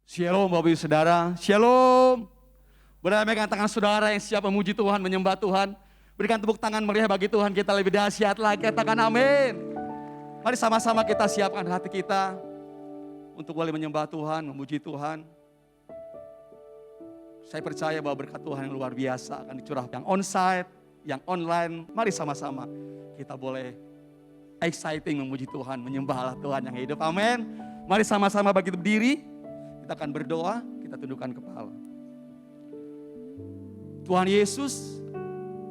Shalom Bapak Ibu Saudara, Shalom. Boleh megang tangan saudara yang siap memuji Tuhan, menyembah Tuhan. Berikan tepuk tangan meriah bagi Tuhan kita lebih dahsyat lagi, katakan amin. Mari sama-sama kita siapkan hati kita untuk boleh menyembah Tuhan, memuji Tuhan. Saya percaya bahwa berkat Tuhan yang luar biasa akan dicurahkan yang onsite, yang online. Mari sama-sama kita boleh exciting memuji Tuhan, menyembah Allah Tuhan yang hidup, amin. Mari sama-sama bagi berdiri. Kita akan berdoa, kita tundukkan kepala. Tuhan Yesus,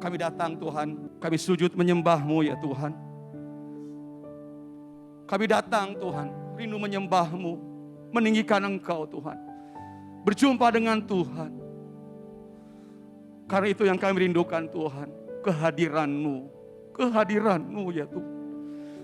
kami datang Tuhan, kami sujud menyembah-Mu ya Tuhan. Kami datang Tuhan, rindu menyembah-Mu, meninggikan Engkau Tuhan. Berjumpa dengan Tuhan. Karena itu yang kami rindukan Tuhan, kehadiran-Mu. Kehadiran-Mu ya Tuhan.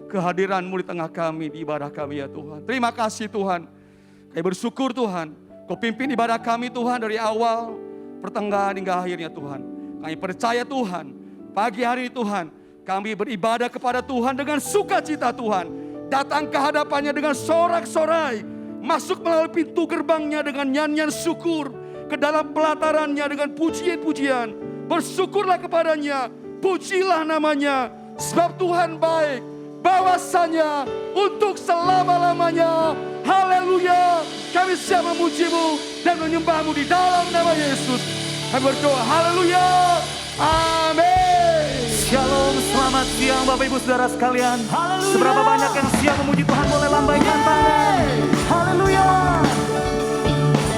Kehadiran-Mu di tengah kami, di ibadah kami ya Tuhan. Terima kasih Tuhan. Kami bersyukur Tuhan, Kau pimpin ibadah kami Tuhan dari awal, pertengahan hingga akhirnya Tuhan. Kami percaya Tuhan, pagi hari ini Tuhan, kami beribadah kepada Tuhan dengan sukacita Tuhan. Datang ke hadapannya dengan sorak-sorai, masuk melalui pintu gerbangnya dengan nyanyian syukur, ke dalam pelatarannya dengan pujian-pujian. Bersyukurlah kepadanya, pujilah namanya, sebab Tuhan baik, bahwasanya untuk selama-lamanya. Haleluya, kami siap memuji-Mu dan menyembah-Mu di dalam nama Yesus. Kami berdoa, haleluya, amin. Shalom, selamat siang Bapak Ibu Saudara sekalian. Haleluya. Seberapa banyak yang siap memuji Tuhan, boleh lambaikan tangan. Haleluya.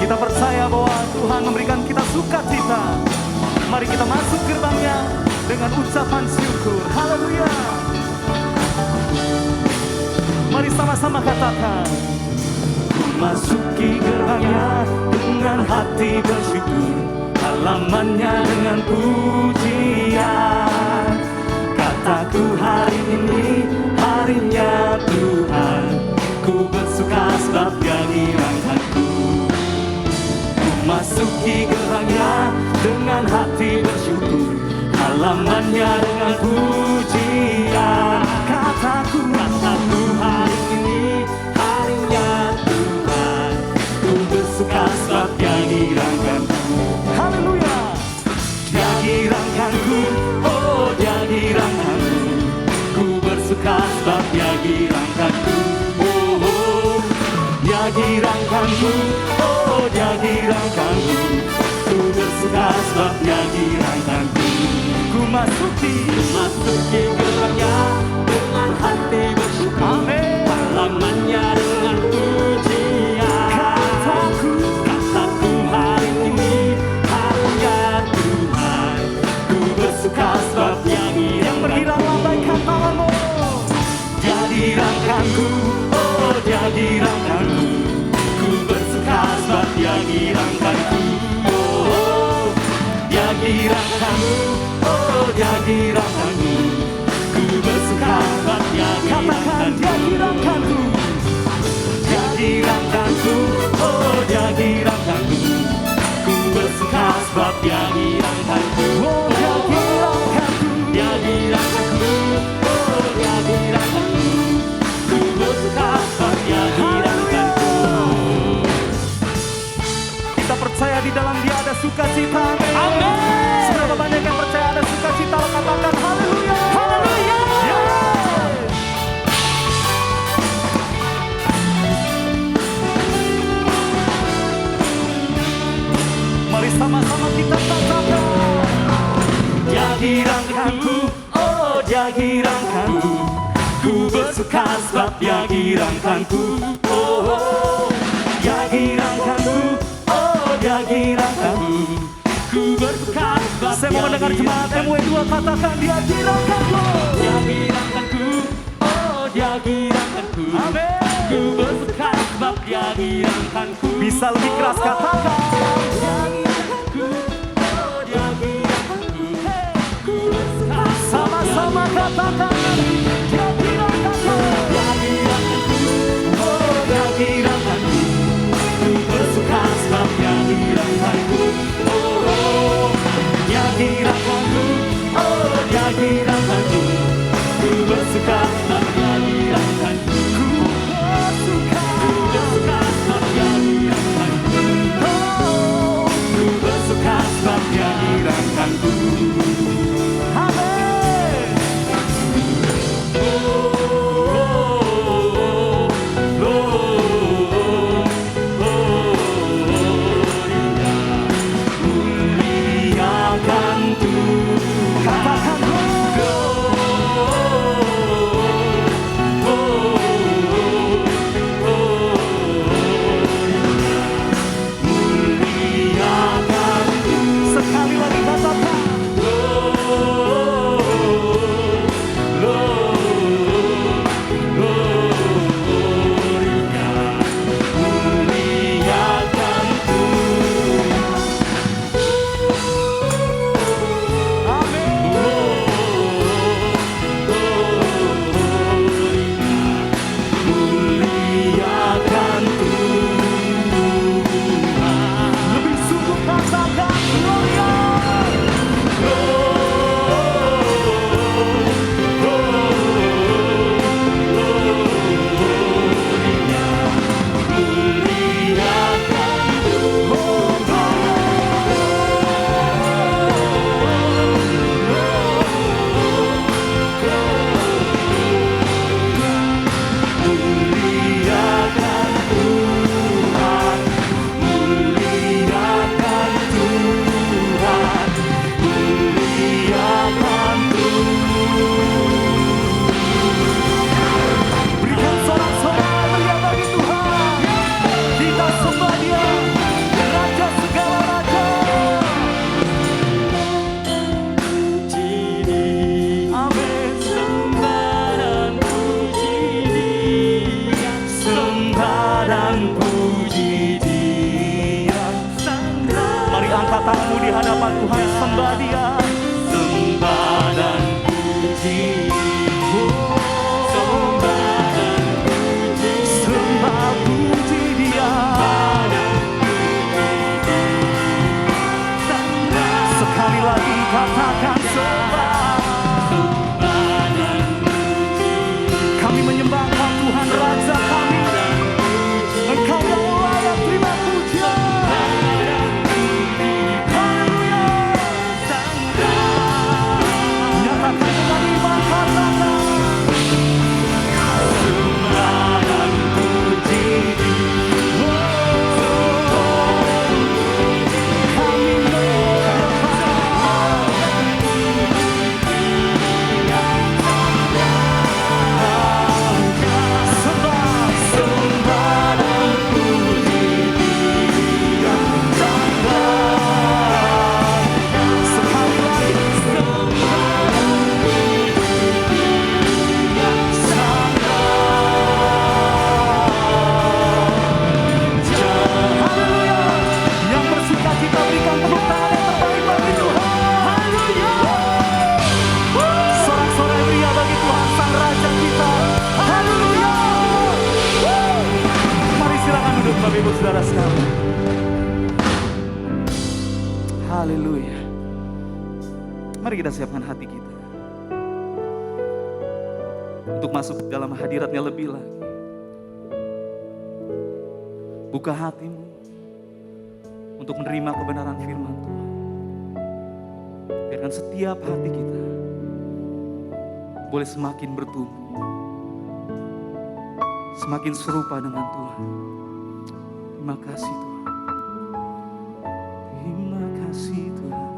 Kita percaya bahwa Tuhan memberikan kita sukacita. Mari kita masuk gerbangnya dengan ucapan syukur. Haleluya. Mari sama-sama katakan. Masuki gerbangnya dengan hati bersyukur, halamannya dengan pujian. Kataku hari ini harinya Tuhan, ku bersuka sebab Dia dirangkanku. Ku masuki gerbangnya dengan hati bersyukur, halamannya dengan pujian. Kataku hari ini harinya Tuhan, ku bersuka sebab Dia dirangkanku. Haleluya. Dia dirangkanku, oh Dia dirangkanku, ku bersuka sebab Dia dirangkanku. Oh, oh. Dia dirangkanku, oh Dia dirangkanku, ku bersuka sebab Dia dirangkanku. Ku masuki gerbangnya dengan hati bersyukur, amin. Halamannya dengan pujian. Kataku hari ini harinya Tuhan, ku bersuka sebab Dia dirangkanku. Yang bergirang lambaikan tanganmu. Dia dirangkanku, oh Dia dirangkanku, ku bersuka sebab Dia dirangkanku. Oh, oh. Dia dirangkanku, oh Dia dirangkanku, ku bersuka sebab Dia dirangkanku. Dia dirangkanku, Dia dirangkanku, oh Dia dirangkanku, ku bersuka sebab Dia dirangkanku. Oh Dia dirangkanku, Dia dirangkanku, oh Dia dirangkanku, ku bersuka sebab Dia dirangkanku. Kita percaya di dalam Dia ada sukacita. Amin. Seberapa banyak yang percaya ada sukacita, katakan haleluya. Haleluya. Mari sama-sama kita katakan. Dia dirangkanku, oh Dia dirangkanku, ku bersuka sebab Dia dirangkanku. Oh, oh. Dia dirangkanku, oh Dia dirangkanku, ku bersuka sebab Dia. Saya mau mendengar jemaat MW2 katakan Dia dirangkanku. Dia dirangkanku, oh Dia dirangkanku, amin. Ku bersuka sebab Dia dirangkanku. Bisa lebih keras katakan. Dia dirangkanku, oh Dia dirangkanku, ku bersuka. Sama-sama katakan. Dia dirangkanku, Dia dirangkanku, oh Dia dirangkanku, ku bersuka sebab Dia dirangkanku. Oh, oh. Dia dirangkanku, oh Dia dirangkanku, ku bersuka sebab Dia dirangkanku. Ku bersuka sebab Dia dirangkanku. hadapan Tuhan, sembah Dia. Sembah dan puji, Sembah puji Dia. Sekali lagi katakan sembah. Kami menyembah Engkau Tuhan Raja kami. Engkau yang layak terima pujian. Haleluya. Nyatakan dengan iman, katakan sembah dan puji, kami sembah. sembah dan puji, Sekali lagi haleluya. Yang bersuka cita berikan tepuk tangan yang terbaik bagi Tuhan. Haleluya. Sorak-sorai pria bagi Tuhan Sang Raja kita. Haleluya. Mari silakan duduk Bapak Ibu Saudara sekalian. Haleluya. Mari kita siapkan hati kita untuk masuk ke dalam hadiratnya lebih lagi. Buka hatimu untuk menerima kebenaran firman Tuhan. Biarkan setiap hati kita boleh semakin bertumbuh, semakin serupa dengan Tuhan. Terima kasih Tuhan. Terima kasih Tuhan.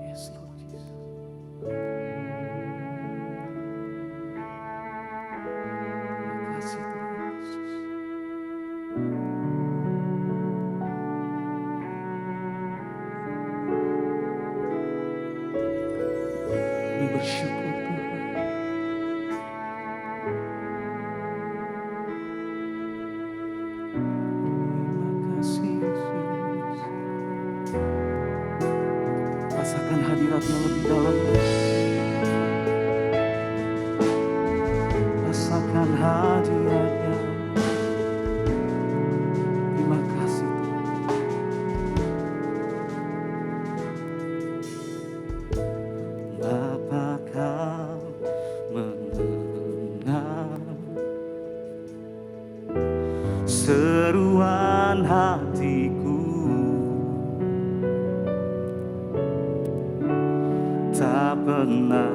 Yes Lord Jesus. Terima kasih Tuhan Yesus. Kami bersyukur Tuhan. Terima kasih Yesus. Rasakan hadiratnya lebih dalam. Rasakan hadiratnya. Terima kasih Tuhan. Bapa Kau mendengar seruan hatiku, tak pernah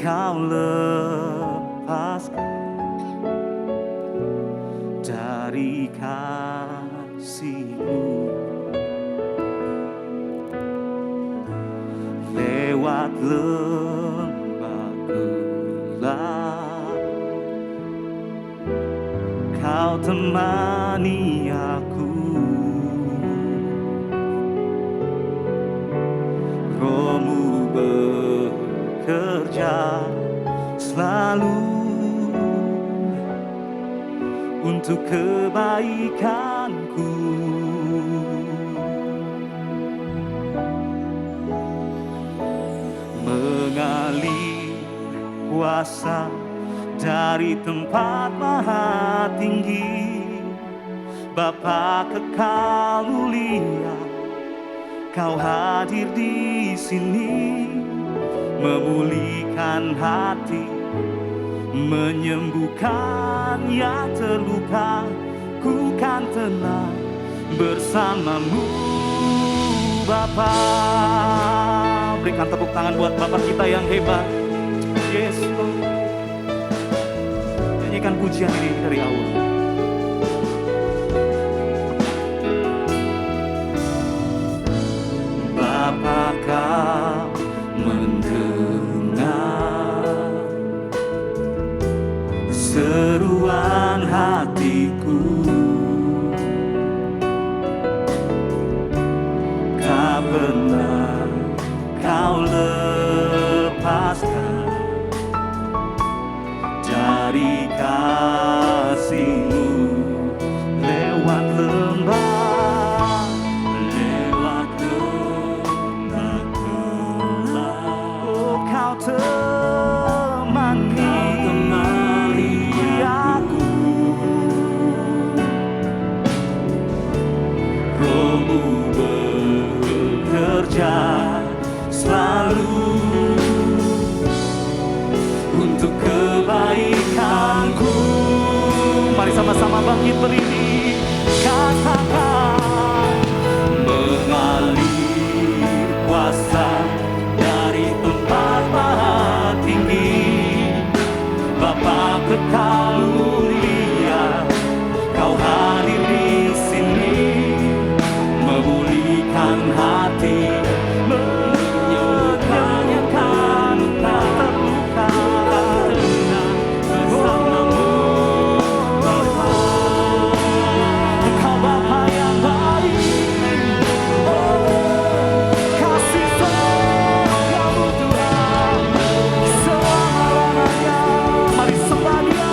Kau lepaskan dari kasih-Mu. Lewat lembah gelap Kau temani aku, Roh-Mu bekerja selalu untuk kebaikanku. Mengalir kuasa dari tempat maha tinggi, Bapa kekal mulia, Kau hadir di sini, memulihkan hati, menyembuhkan yang terluka. Ku kan tenang bersamamu, Bapa. Berikan tepuk tangan buat Bapa kita yang hebat. Yes, Lord. Nyanyikan pujian ini dari awal. Bapa Kau mendengar seruan hatiku, tak pernah Kau lepaskan dari kasih-Mu. Lewat lembah untuk kebaikanku. Mari sama-sama bangkit berdiri, katakan Mengalir kuasa dari tempat maha tinggi, Bapa kekal mulia, Kau hadir di sini, memulihkan hati, menyembuhkan luka terluka, tenang bersamamu Bapa. Engkau Bapa yang baik, kasih sayang-Mu Tuhan selama-lamanya. Mari sembah Dia.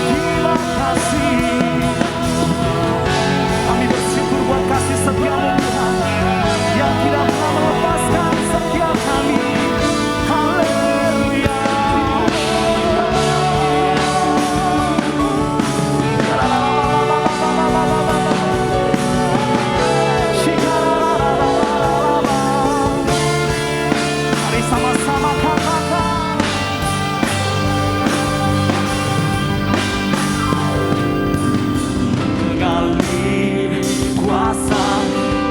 Terima kasih. Kami bersyukur buat kasih setia-Mu Tuhan yang tidak pernah melepaskan setiap kami. Haleluya. Mari sama-sama katakan. Mengalir kuasa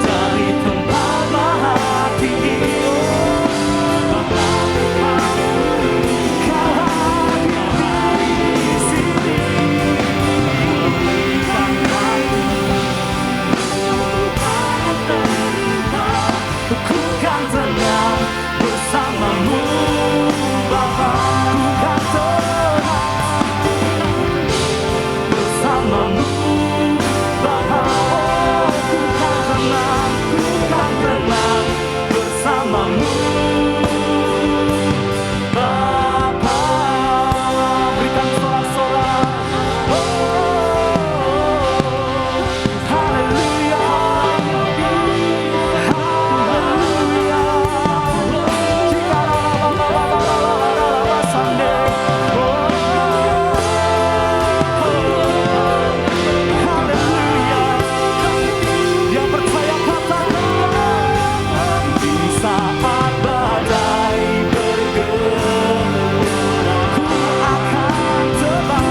dari tempat maha tinggi, Bapa kekal Kau hadir di sini. memulihkan hati, Ku kan tenang bersamamu Bapa. Ku kan tenang bersamamu Bapa. Oh, ku kan tenang bersamamu Bapa. Berikan sorak-sorak. Haleluya. Haleluya. Haleluya. Yang percaya katakan, di saat badai bergelora, ku akan terbang.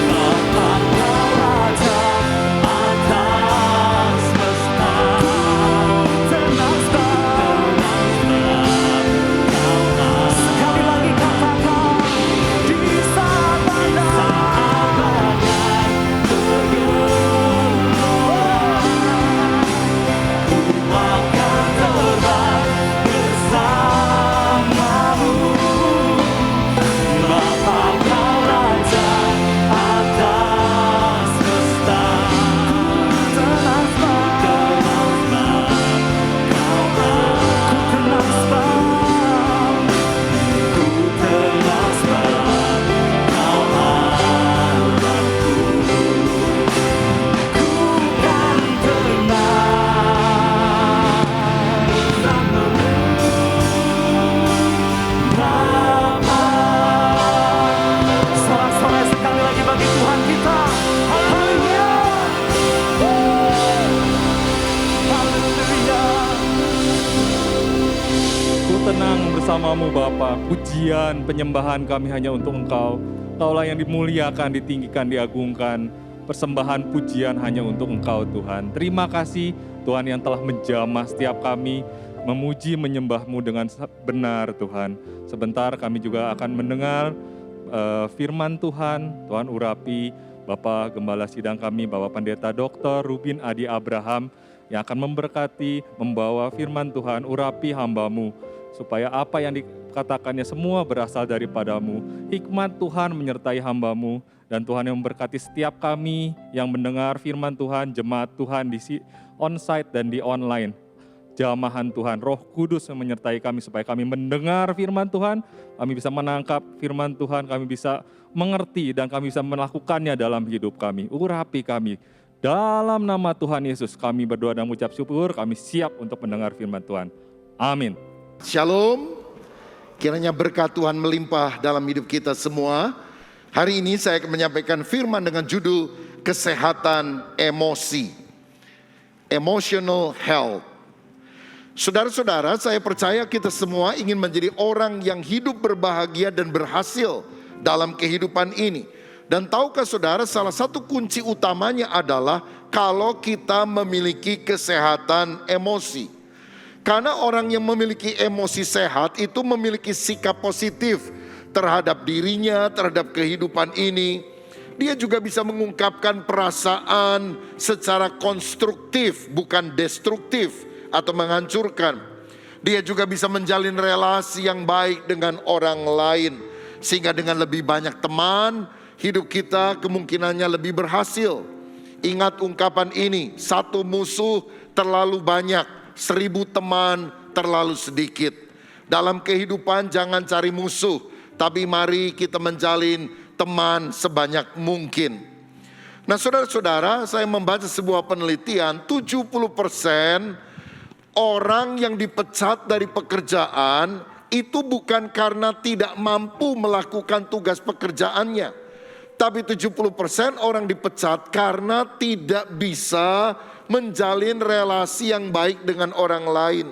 Bapa Kau Raja atas semesta, Tenang sekali lagi katakan, di saat badai akan terbang bersamamu. Bapa Kau Raja atas semesta, tenang ku telah sebab Kau harapku, ku kan tenang. Sorak-sorai sekali lagi bagi Tuhan kita. Haleluya. Haleluya. Ku tenang bersamamu Bapa, pujian, penyembahan kami hanya untuk Engkau. Kaulah yang dimuliakan, ditinggikan, diagungkan. Persembahan pujian hanya untuk Engkau Tuhan. Terima kasih Tuhan yang telah menjamah setiap kami, memuji menyembah-Mu dengan benar Tuhan. Sebentar kami juga akan mendengar firman Tuhan. Tuhan urapi Bapak Gembala Sidang kami, Bapak Pendeta Dr. Rubin Adi Abraham yang akan memberkati, membawa firman Tuhan, urapi hamba-Mu, supaya apa yang dikatakannya semua berasal daripadamu. Hikmat Tuhan menyertai hamba-Mu, dan Tuhan yang memberkati setiap kami yang mendengar firman Tuhan, jemaat Tuhan di onsite dan di online. Jamahan Tuhan, Roh Kudus yang menyertai kami supaya kami mendengar firman Tuhan, kami bisa menangkap firman Tuhan, kami bisa mengerti dan kami bisa melakukannya dalam hidup kami. Urapi kami. Dalam nama Tuhan Yesus kami berdoa dan mengucap syukur, kami siap untuk mendengar firman Tuhan. Amin. Shalom. Kiranya berkat Tuhan melimpah dalam hidup kita semua. Hari ini saya akan menyampaikan firman dengan judul kesehatan emosi. Emotional health. Saudara-saudara, saya percaya kita semua ingin menjadi orang yang hidup berbahagia dan berhasil dalam kehidupan ini. Dan tahukah saudara, salah satu kunci utamanya adalah kalau kita memiliki kesehatan emosi. Karena orang yang memiliki emosi sehat itu memiliki sikap positif terhadap dirinya, terhadap kehidupan ini. Dia juga bisa mengungkapkan perasaan secara konstruktif, bukan destruktif atau menghancurkan. Dia juga bisa menjalin relasi yang baik dengan orang lain. Sehingga dengan lebih banyak teman, hidup kita kemungkinannya lebih berhasil. Ingat ungkapan ini, satu musuh terlalu banyak, 1000 teman terlalu sedikit. Dalam kehidupan jangan cari musuh, tapi mari kita menjalin teman sebanyak mungkin. Nah saudara-saudara, saya membaca sebuah penelitian, 70% orang yang dipecat dari pekerjaan itu bukan karena tidak mampu melakukan tugas pekerjaannya. Tapi 70% orang dipecat karena tidak bisa menjalin relasi yang baik dengan orang lain.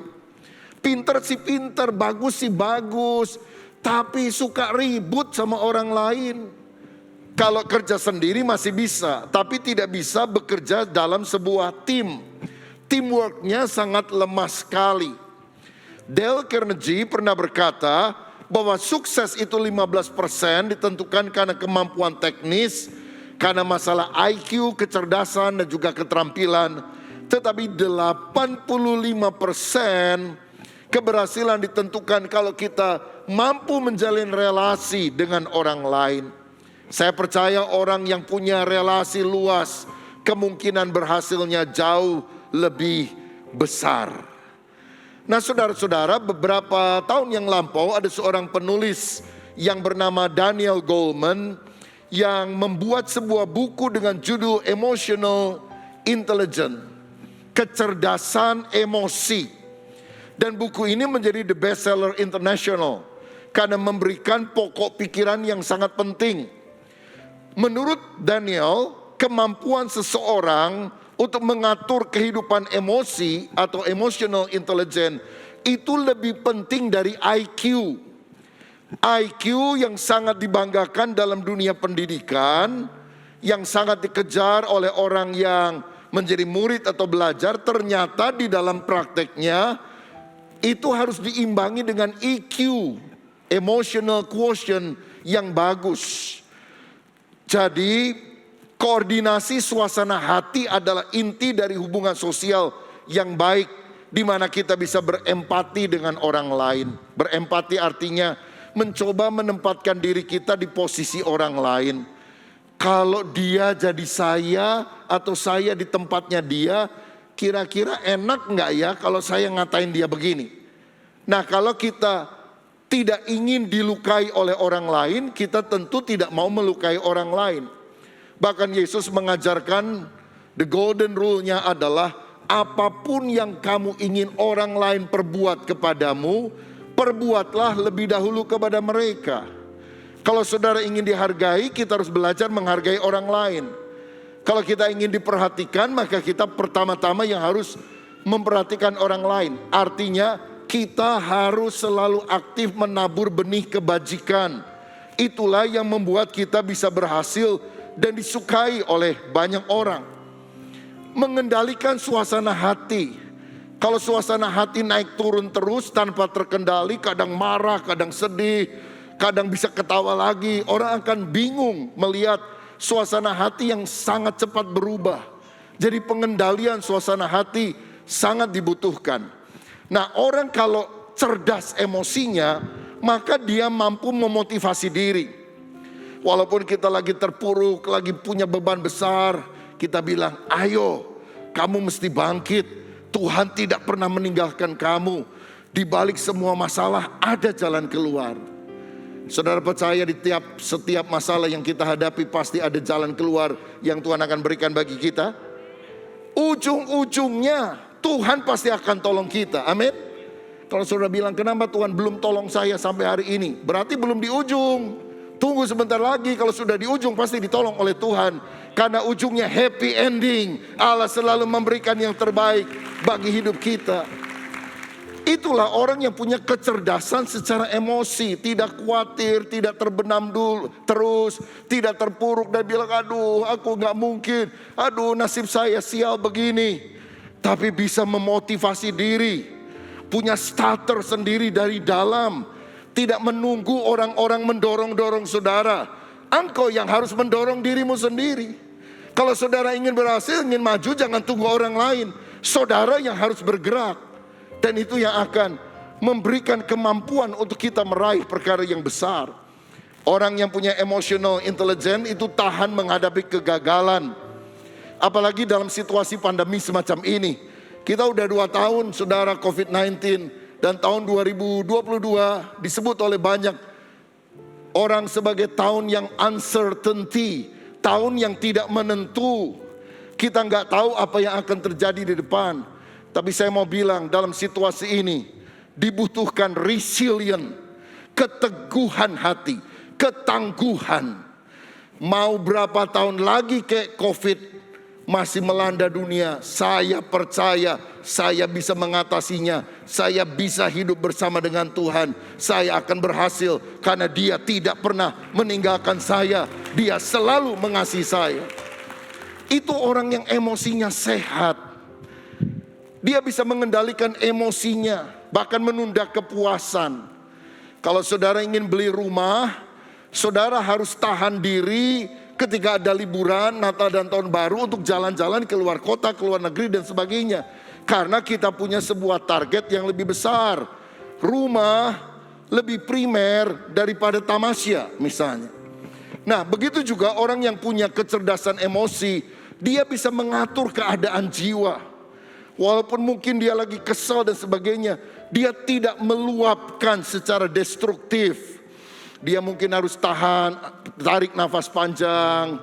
Pinter sih pinter, bagus sih bagus, tapi suka ribut sama orang lain. Kalau kerja sendiri masih bisa, tapi tidak bisa bekerja dalam sebuah tim. Teamworknya sangat lemah sekali. Dale Carnegie pernah berkata bahwa sukses itu 15% ditentukan karena kemampuan teknis, karena masalah IQ, kecerdasan dan juga keterampilan. Tetapi 85% keberhasilan ditentukan kalau kita mampu menjalin relasi dengan orang lain. Saya percaya orang yang punya relasi luas, kemungkinan berhasilnya jauh lebih besar. Nah saudara-saudara, beberapa tahun yang lampau ada seorang penulis yang bernama Daniel Goleman yang membuat sebuah buku dengan judul Emotional Intelligence, kecerdasan emosi. Dan buku ini menjadi the bestseller international karena memberikan pokok pikiran yang sangat penting. Menurut Daniel, kemampuan seseorang untuk mengatur kehidupan emosi atau emotional intelligence itu lebih penting dari IQ. IQ yang sangat dibanggakan dalam dunia pendidikan, yang sangat dikejar oleh orang yang menjadi murid atau belajar, ternyata di dalam prakteknya itu harus diimbangi dengan EQ, emotional quotient yang bagus. Jadi koordinasi suasana hati adalah inti dari hubungan sosial yang baik, di mana kita bisa berempati dengan orang lain. Berempati artinya mencoba menempatkan diri kita di posisi orang lain. Kalau dia jadi saya atau saya di tempatnya dia, kira-kira enak nggak ya kalau saya ngatain dia begini? Nah kalau kita tidak ingin dilukai oleh orang lain, kita tentu tidak mau melukai orang lain. Bahkan Yesus mengajarkan the golden rule-nya adalah apapun yang kamu ingin orang lain perbuat kepadamu, perbuatlah lebih dahulu kepada mereka. Kalau saudara ingin dihargai, kita harus belajar menghargai orang lain. Kalau kita ingin diperhatikan, maka kita pertama-tama yang harus memperhatikan orang lain. Artinya kita harus selalu aktif menabur benih kebajikan. Itulah yang membuat kita bisa berhasil dan disukai oleh banyak orang. Mengendalikan suasana hati. Kalau suasana hati naik turun terus tanpa terkendali, kadang marah, kadang sedih, kadang bisa ketawa lagi, orang akan bingung melihat suasana hati yang sangat cepat berubah. Jadi pengendalian suasana hati sangat dibutuhkan. Nah, orang kalau cerdas emosinya, maka dia mampu memotivasi diri. Walaupun kita lagi terpuruk, lagi punya beban besar, kita bilang, ayo kamu mesti bangkit. Tuhan tidak pernah meninggalkan kamu. Di balik semua masalah ada jalan keluar. Saudara percaya di setiap masalah yang kita hadapi pasti ada jalan keluar yang Tuhan akan berikan bagi kita. Ujung-ujungnya Tuhan pasti akan tolong kita, amin. Kalau saudara bilang, kenapa Tuhan belum tolong saya sampai hari ini? Berarti belum di ujung. Tunggu sebentar lagi, kalau sudah di ujung pasti ditolong oleh Tuhan. Karena ujungnya happy ending. Allah selalu memberikan yang terbaik bagi hidup kita. Itulah orang yang punya kecerdasan secara emosi. Tidak khawatir, tidak terbenam dulu terus. Tidak terpuruk dan bilang, aduh aku gak mungkin. Aduh nasib saya sial begini. Tapi bisa memotivasi diri. Punya starter sendiri dari dalam. Tidak menunggu orang-orang mendorong-dorong saudara. Engkau yang harus mendorong dirimu sendiri. Kalau saudara ingin berhasil, ingin maju, jangan tunggu orang lain. Saudara yang harus bergerak. Dan itu yang akan memberikan kemampuan untuk kita meraih perkara yang besar. Orang yang punya emotional intelligence itu tahan menghadapi kegagalan. Apalagi dalam situasi pandemi semacam ini. Kita udah 2 tahun saudara COVID-19. Dan tahun 2022 disebut oleh banyak orang sebagai tahun yang uncertainty. Tahun yang tidak menentu. Kita nggak tahu apa yang akan terjadi di depan. Tapi saya mau bilang dalam situasi ini dibutuhkan resilient, keteguhan hati, ketangguhan. Mau berapa tahun lagi kayak COVID masih melanda dunia, saya percaya saya bisa mengatasinya. Saya bisa hidup bersama dengan Tuhan. Saya akan berhasil karena Dia tidak pernah meninggalkan saya. Dia selalu mengasihi saya. Itu orang yang emosinya sehat. Dia bisa mengendalikan emosinya, bahkan menunda kepuasan. Kalau saudara ingin beli rumah, saudara harus tahan diri ketika ada liburan, Natal dan Tahun Baru untuk jalan-jalan ke luar kota, ke luar negeri dan sebagainya. Karena kita punya sebuah target yang lebih besar. Rumah lebih primer daripada tamasya misalnya. Nah begitu juga orang yang punya kecerdasan emosi, dia bisa mengatur keadaan jiwa. Walaupun mungkin dia lagi kesal dan sebagainya, dia tidak meluapkan secara destruktif. Dia mungkin harus tahan, tarik nafas panjang.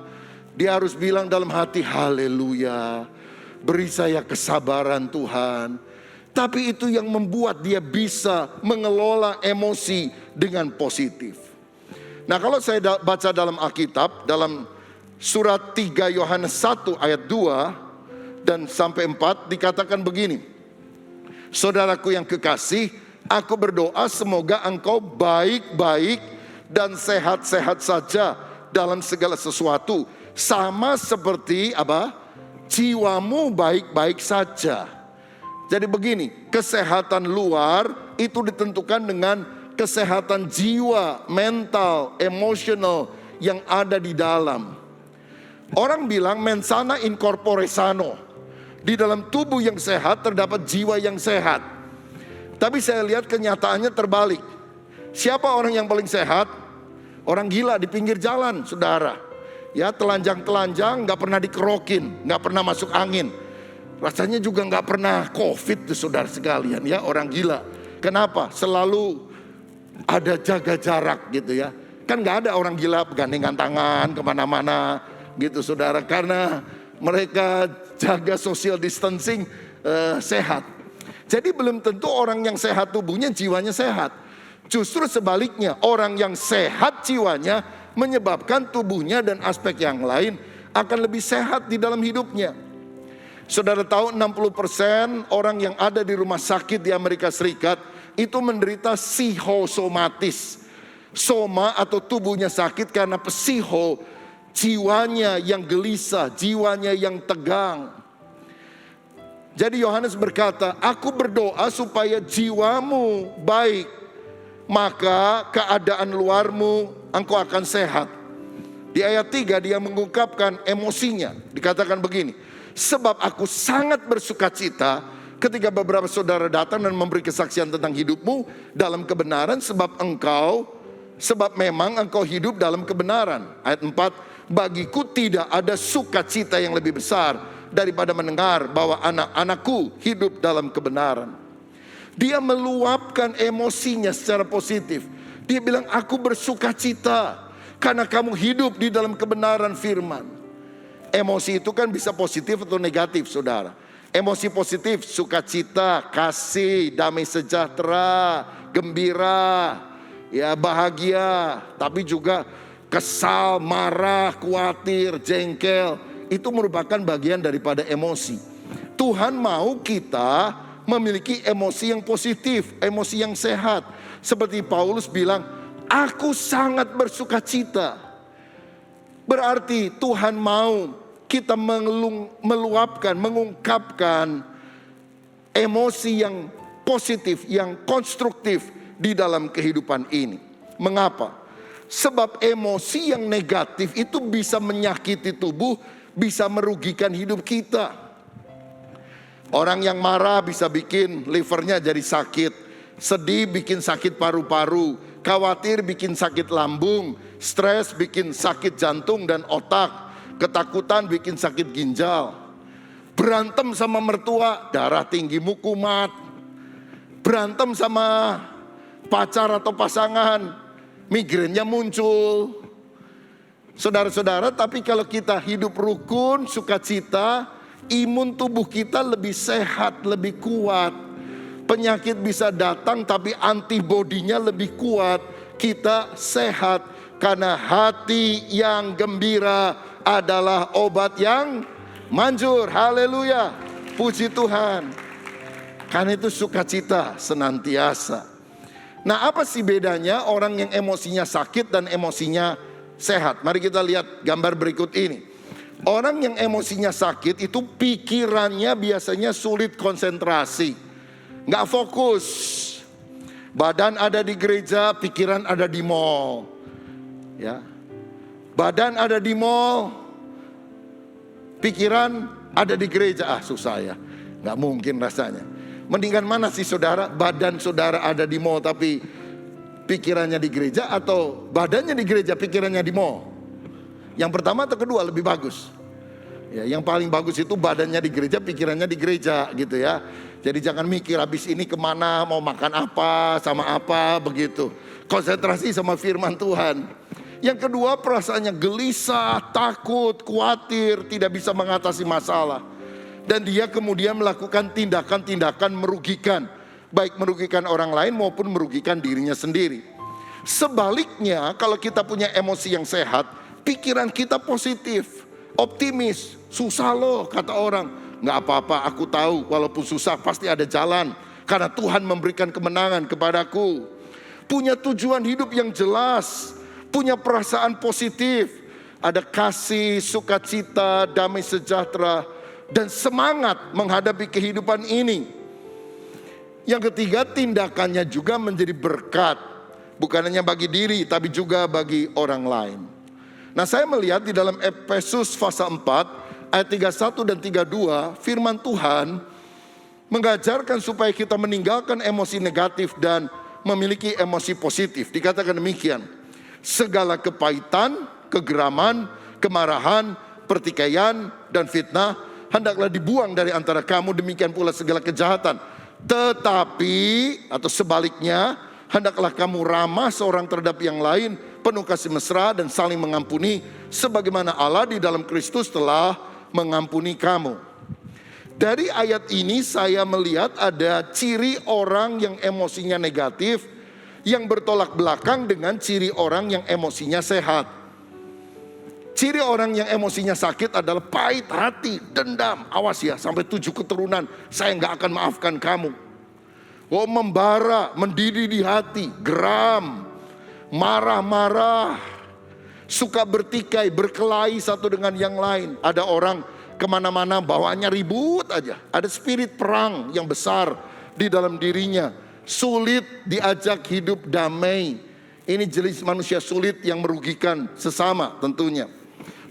Dia harus bilang dalam hati, haleluya, beri saya kesabaran Tuhan. Tapi itu yang membuat dia bisa mengelola emosi dengan positif. Nah kalau saya baca dalam Alkitab, dalam surat 3 Yohanes 1 ayat 2 dan sampai 4 dikatakan begini. Saudaraku yang kekasih, aku berdoa semoga engkau baik-baik dan sehat-sehat saja dalam segala sesuatu. Sama seperti apa? Jiwamu baik-baik saja. Jadi begini, kesehatan luar itu ditentukan dengan kesehatan jiwa, mental, emosional yang ada di dalam. Orang bilang mens sana in corpore sano. Di dalam tubuh yang sehat terdapat jiwa yang sehat. Tapi saya lihat kenyataannya terbalik. Siapa orang yang paling sehat? Orang gila di pinggir jalan, saudara. Ya telanjang-telanjang, gak pernah dikerokin, gak pernah masuk angin. Rasanya juga gak pernah COVID tuh saudara sekalian ya, orang gila. Kenapa? Selalu ada jaga jarak gitu ya. Kan gak ada orang gila pegandengan tangan kemana-mana gitu saudara. Karena mereka jaga social distancing sehat. Jadi belum tentu orang yang sehat tubuhnya jiwanya sehat. Justru sebaliknya, orang yang sehat jiwanya menyebabkan tubuhnya dan aspek yang lain akan lebih sehat di dalam hidupnya. Saudara tahu 60% orang yang ada di rumah sakit di Amerika Serikat itu menderita psikosomatis. Soma atau tubuhnya sakit karena psiho, jiwanya yang gelisah, jiwanya yang tegang. Jadi Yohanes berkata, aku berdoa supaya jiwamu baik, maka keadaan luarmu engkau akan sehat. Di ayat 3 dia mengungkapkan emosinya. Dikatakan begini, sebab aku sangat bersukacita ketika beberapa saudara datang dan memberi kesaksian tentang hidupmu dalam kebenaran, sebab memang engkau hidup dalam kebenaran. Ayat 4, bagiku tidak ada sukacita yang lebih besar daripada mendengar bahwa anak-anakku hidup dalam kebenaran. Dia meluapkan emosinya secara positif. Dia bilang, aku bersukacita karena kamu hidup di dalam kebenaran firman. Emosi itu kan bisa positif atau negatif saudara. Emosi positif, sukacita, kasih, damai sejahtera, gembira, ya bahagia. Tapi juga kesal, marah, khawatir, jengkel. Itu merupakan bagian daripada emosi. Tuhan mau kita memiliki emosi yang positif, emosi yang sehat. Seperti Paulus bilang, aku sangat bersukacita. Berarti Tuhan mau kita meluapkan, mengungkapkan emosi yang positif, yang konstruktif di dalam kehidupan ini. Mengapa? Sebab emosi yang negatif itu bisa menyakiti tubuh, bisa merugikan hidup kita. Orang yang marah bisa bikin livernya jadi sakit, sedih bikin sakit paru-paru, khawatir bikin sakit lambung, stres bikin sakit jantung dan otak, ketakutan bikin sakit ginjal. Berantem sama mertua, darah tinggimu kumat. Berantem sama pacar atau pasangan, migrennya muncul. Saudara-saudara, tapi kalau kita hidup rukun, sukacita, imun tubuh kita lebih sehat, lebih kuat. Penyakit bisa datang tapi antibodinya lebih kuat. Kita sehat karena hati yang gembira adalah obat yang manjur. Haleluya, puji Tuhan. Karena itu sukacita senantiasa. Nah, apa sih bedanya orang yang emosinya sakit dan emosinya sehat? Mari kita lihat gambar berikut ini. Orang yang emosinya sakit itu pikirannya biasanya sulit konsentrasi, nggak fokus. Badan ada di gereja, pikiran ada di mall. Ya, badan ada di mall, pikiran ada di gereja. Susah ya, nggak mungkin rasanya. Mendingan mana sih saudara? Badan saudara ada di mall tapi pikirannya di gereja, atau badannya di gereja pikirannya di mall? Yang pertama atau kedua lebih bagus? Ya, yang paling bagus itu badannya di gereja, pikirannya di gereja gitu ya. Jadi jangan mikir habis ini kemana, mau makan apa, sama apa begitu. Konsentrasi sama firman Tuhan. Yang kedua, perasaannya gelisah, takut, khawatir, tidak bisa mengatasi masalah. Dan dia kemudian melakukan tindakan-tindakan merugikan. Baik merugikan orang lain maupun merugikan dirinya sendiri. Sebaliknya, kalau kita punya emosi yang sehat, pikiran kita positif, optimis. Susah loh kata orang, nggak apa-apa, aku tahu walaupun susah pasti ada jalan. Karena Tuhan memberikan kemenangan kepadaku. Punya tujuan hidup yang jelas, punya perasaan positif, ada kasih, sukacita, damai sejahtera, dan semangat menghadapi kehidupan ini. Yang ketiga, tindakannya juga menjadi berkat, bukan hanya bagi diri tapi juga bagi orang lain. Nah, saya melihat di dalam Efesus pasal 4 ayat 31 dan 32, firman Tuhan mengajarkan supaya kita meninggalkan emosi negatif dan memiliki emosi positif. Dikatakan demikian, segala kepahitan, kegeraman, kemarahan, pertikaian, dan fitnah hendaklah dibuang dari antara kamu, demikian pula segala kejahatan. Tetapi, atau sebaliknya, hendaklah kamu ramah seorang terhadap yang lain, penuh kasih mesra dan saling mengampuni, sebagaimana Allah di dalam Kristus telah mengampuni kamu. Dari ayat ini saya melihat ada ciri orang yang emosinya negatif yang bertolak belakang dengan ciri orang yang emosinya sehat. Ciri orang yang emosinya sakit adalah pahit hati, dendam. Awas ya, sampai 7 keturunan saya nggak akan maafkan kamu. Oh, membara, mendidih di hati, geram, marah-marah, suka bertikai, berkelahi satu dengan yang lain. Ada orang kemana-mana bawaannya ribut aja. Ada spirit perang yang besar di dalam dirinya. Sulit diajak hidup damai. Ini jenis manusia sulit yang merugikan sesama tentunya.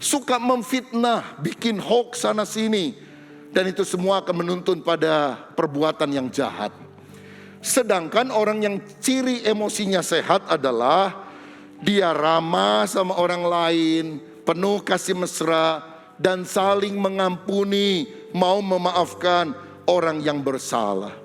Suka memfitnah, bikin hoax sana sini. Dan itu semua akan menuntun pada perbuatan yang jahat. Sedangkan orang yang ciri emosinya sehat adalah dia ramah sama orang lain, penuh kasih mesra, dan saling mengampuni, mau memaafkan orang yang bersalah.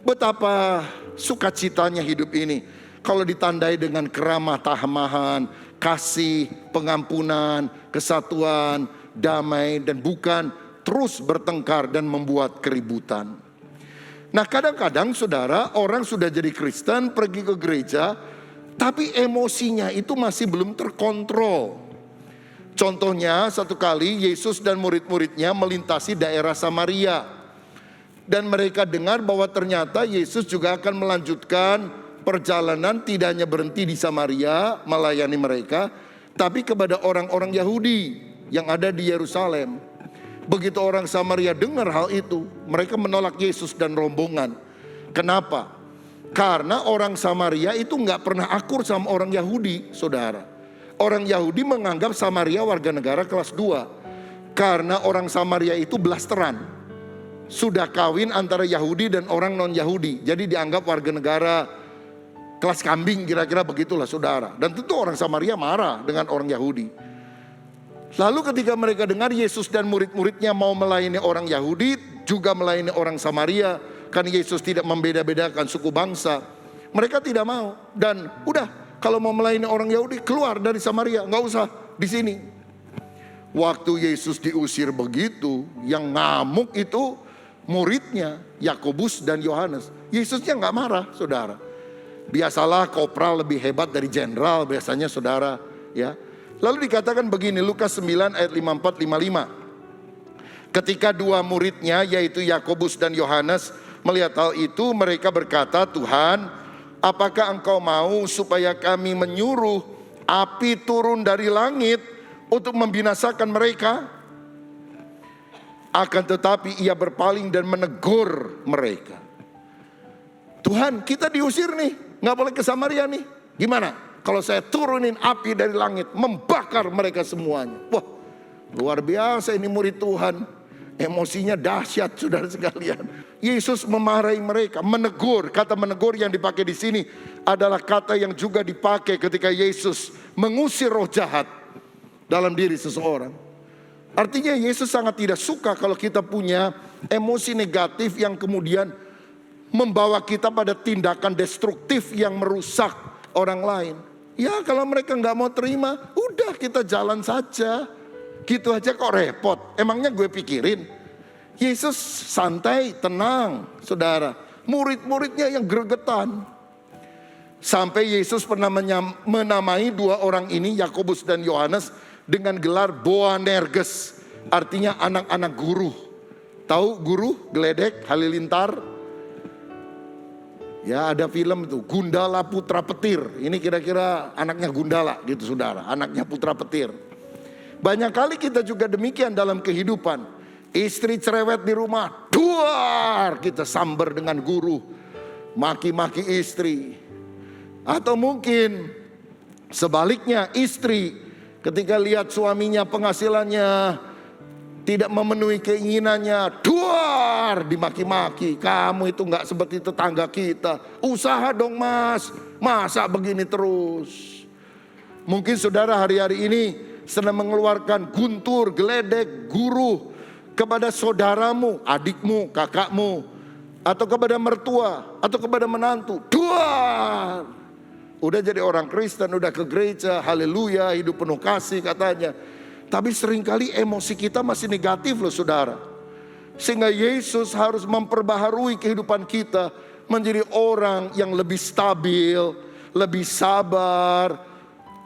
Betapa sukacitanya hidup ini kalau ditandai dengan keramah tamahan, kasih, pengampunan, kesatuan, damai, dan bukan terus bertengkar dan membuat keributan. Nah, kadang-kadang saudara, orang sudah jadi Kristen, pergi ke gereja, tapi emosinya itu masih belum terkontrol. Contohnya, satu kali Yesus dan murid-muridnya melintasi daerah Samaria. Dan mereka dengar bahwa ternyata Yesus juga akan melanjutkan perjalanan, tidak hanya berhenti di Samaria melayani mereka, tapi kepada orang-orang Yahudi yang ada di Yerusalem. Begitu orang Samaria dengar hal itu, mereka menolak Yesus dan rombongan. Kenapa? Karena orang Samaria itu nggak pernah akur sama orang Yahudi, saudara. Orang Yahudi menganggap Samaria warga negara kelas 2. Karena orang Samaria itu blasteran. Sudah kawin antara Yahudi dan orang non-Yahudi. Jadi dianggap warga negara kelas kambing, kira-kira begitulah saudara. Dan tentu orang Samaria marah dengan orang Yahudi. Lalu ketika mereka dengar Yesus dan murid-muridnya mau melayani orang Yahudi, juga melayani orang Samaria, kan Yesus tidak membeda-bedakan suku bangsa, mereka tidak mau. Dan udah, kalau mau melayani orang Yahudi, keluar dari Samaria, nggak usah di sini. Waktu Yesus diusir begitu, yang ngamuk itu muridnya, Yakobus dan Yohanes. Yesusnya nggak marah, saudara. Biasalah kopral lebih hebat dari jenderal biasanya, saudara, ya. Lalu dikatakan begini, Lukas 9 ayat 54-55. Ketika dua muridnya yaitu Yakobus dan Yohanes melihat hal itu, mereka berkata, "Tuhan, apakah Engkau mau supaya kami menyuruh api turun dari langit untuk membinasakan mereka?" Akan tetapi ia berpaling dan menegur mereka. "Tuhan, kita diusir nih, nggak boleh ke Samaria nih. Gimana kalau saya turunin api dari langit, membakar mereka semuanya?" Wah, luar biasa ini murid Tuhan. Emosinya dahsyat, saudara sekalian. Yesus memarahi mereka, menegur. Kata menegur yang dipakai di sini adalah kata yang juga dipakai ketika Yesus mengusir roh jahat dalam diri seseorang. Artinya Yesus sangat tidak suka kalau kita punya emosi negatif yang kemudian membawa kita pada tindakan destruktif yang merusak orang lain. Ya, kalau mereka nggak mau terima, udah kita jalan saja. Gitu aja kok repot. Emangnya gue pikirin. Yesus santai, tenang, saudara. Murid-muridnya yang gregetan. Sampai Yesus pernah menamai dua orang ini, Yakobus dan Yohanes, dengan gelar Boanerges. Artinya anak-anak guru. Tahu guru, geledek, halilintar? Ya, ada film itu, Gundala Putra Petir. Ini kira-kira anaknya Gundala gitu, saudara. Anaknya Putra Petir. Banyak kali kita juga demikian dalam kehidupan. Istri cerewet di rumah, duar, kita sambar dengan guru, maki-maki istri. Atau mungkin sebaliknya, istri ketika lihat suaminya penghasilannya tidak memenuhi keinginannya, duar, dimaki-maki. "Kamu itu gak seperti tetangga kita, usaha dong mas, masa begini terus?" Mungkin saudara hari-hari ini sedang mengeluarkan guntur, geledek, guru kepada saudaramu, adikmu, kakakmu, atau kepada mertua, atau kepada menantu. Duar. Udah jadi orang Kristen, udah ke gereja, haleluya, hidup penuh kasih katanya. Tapi seringkali emosi kita masih negatif loh, saudara. Sehingga Yesus harus memperbaharui kehidupan kita menjadi orang yang lebih stabil, lebih sabar,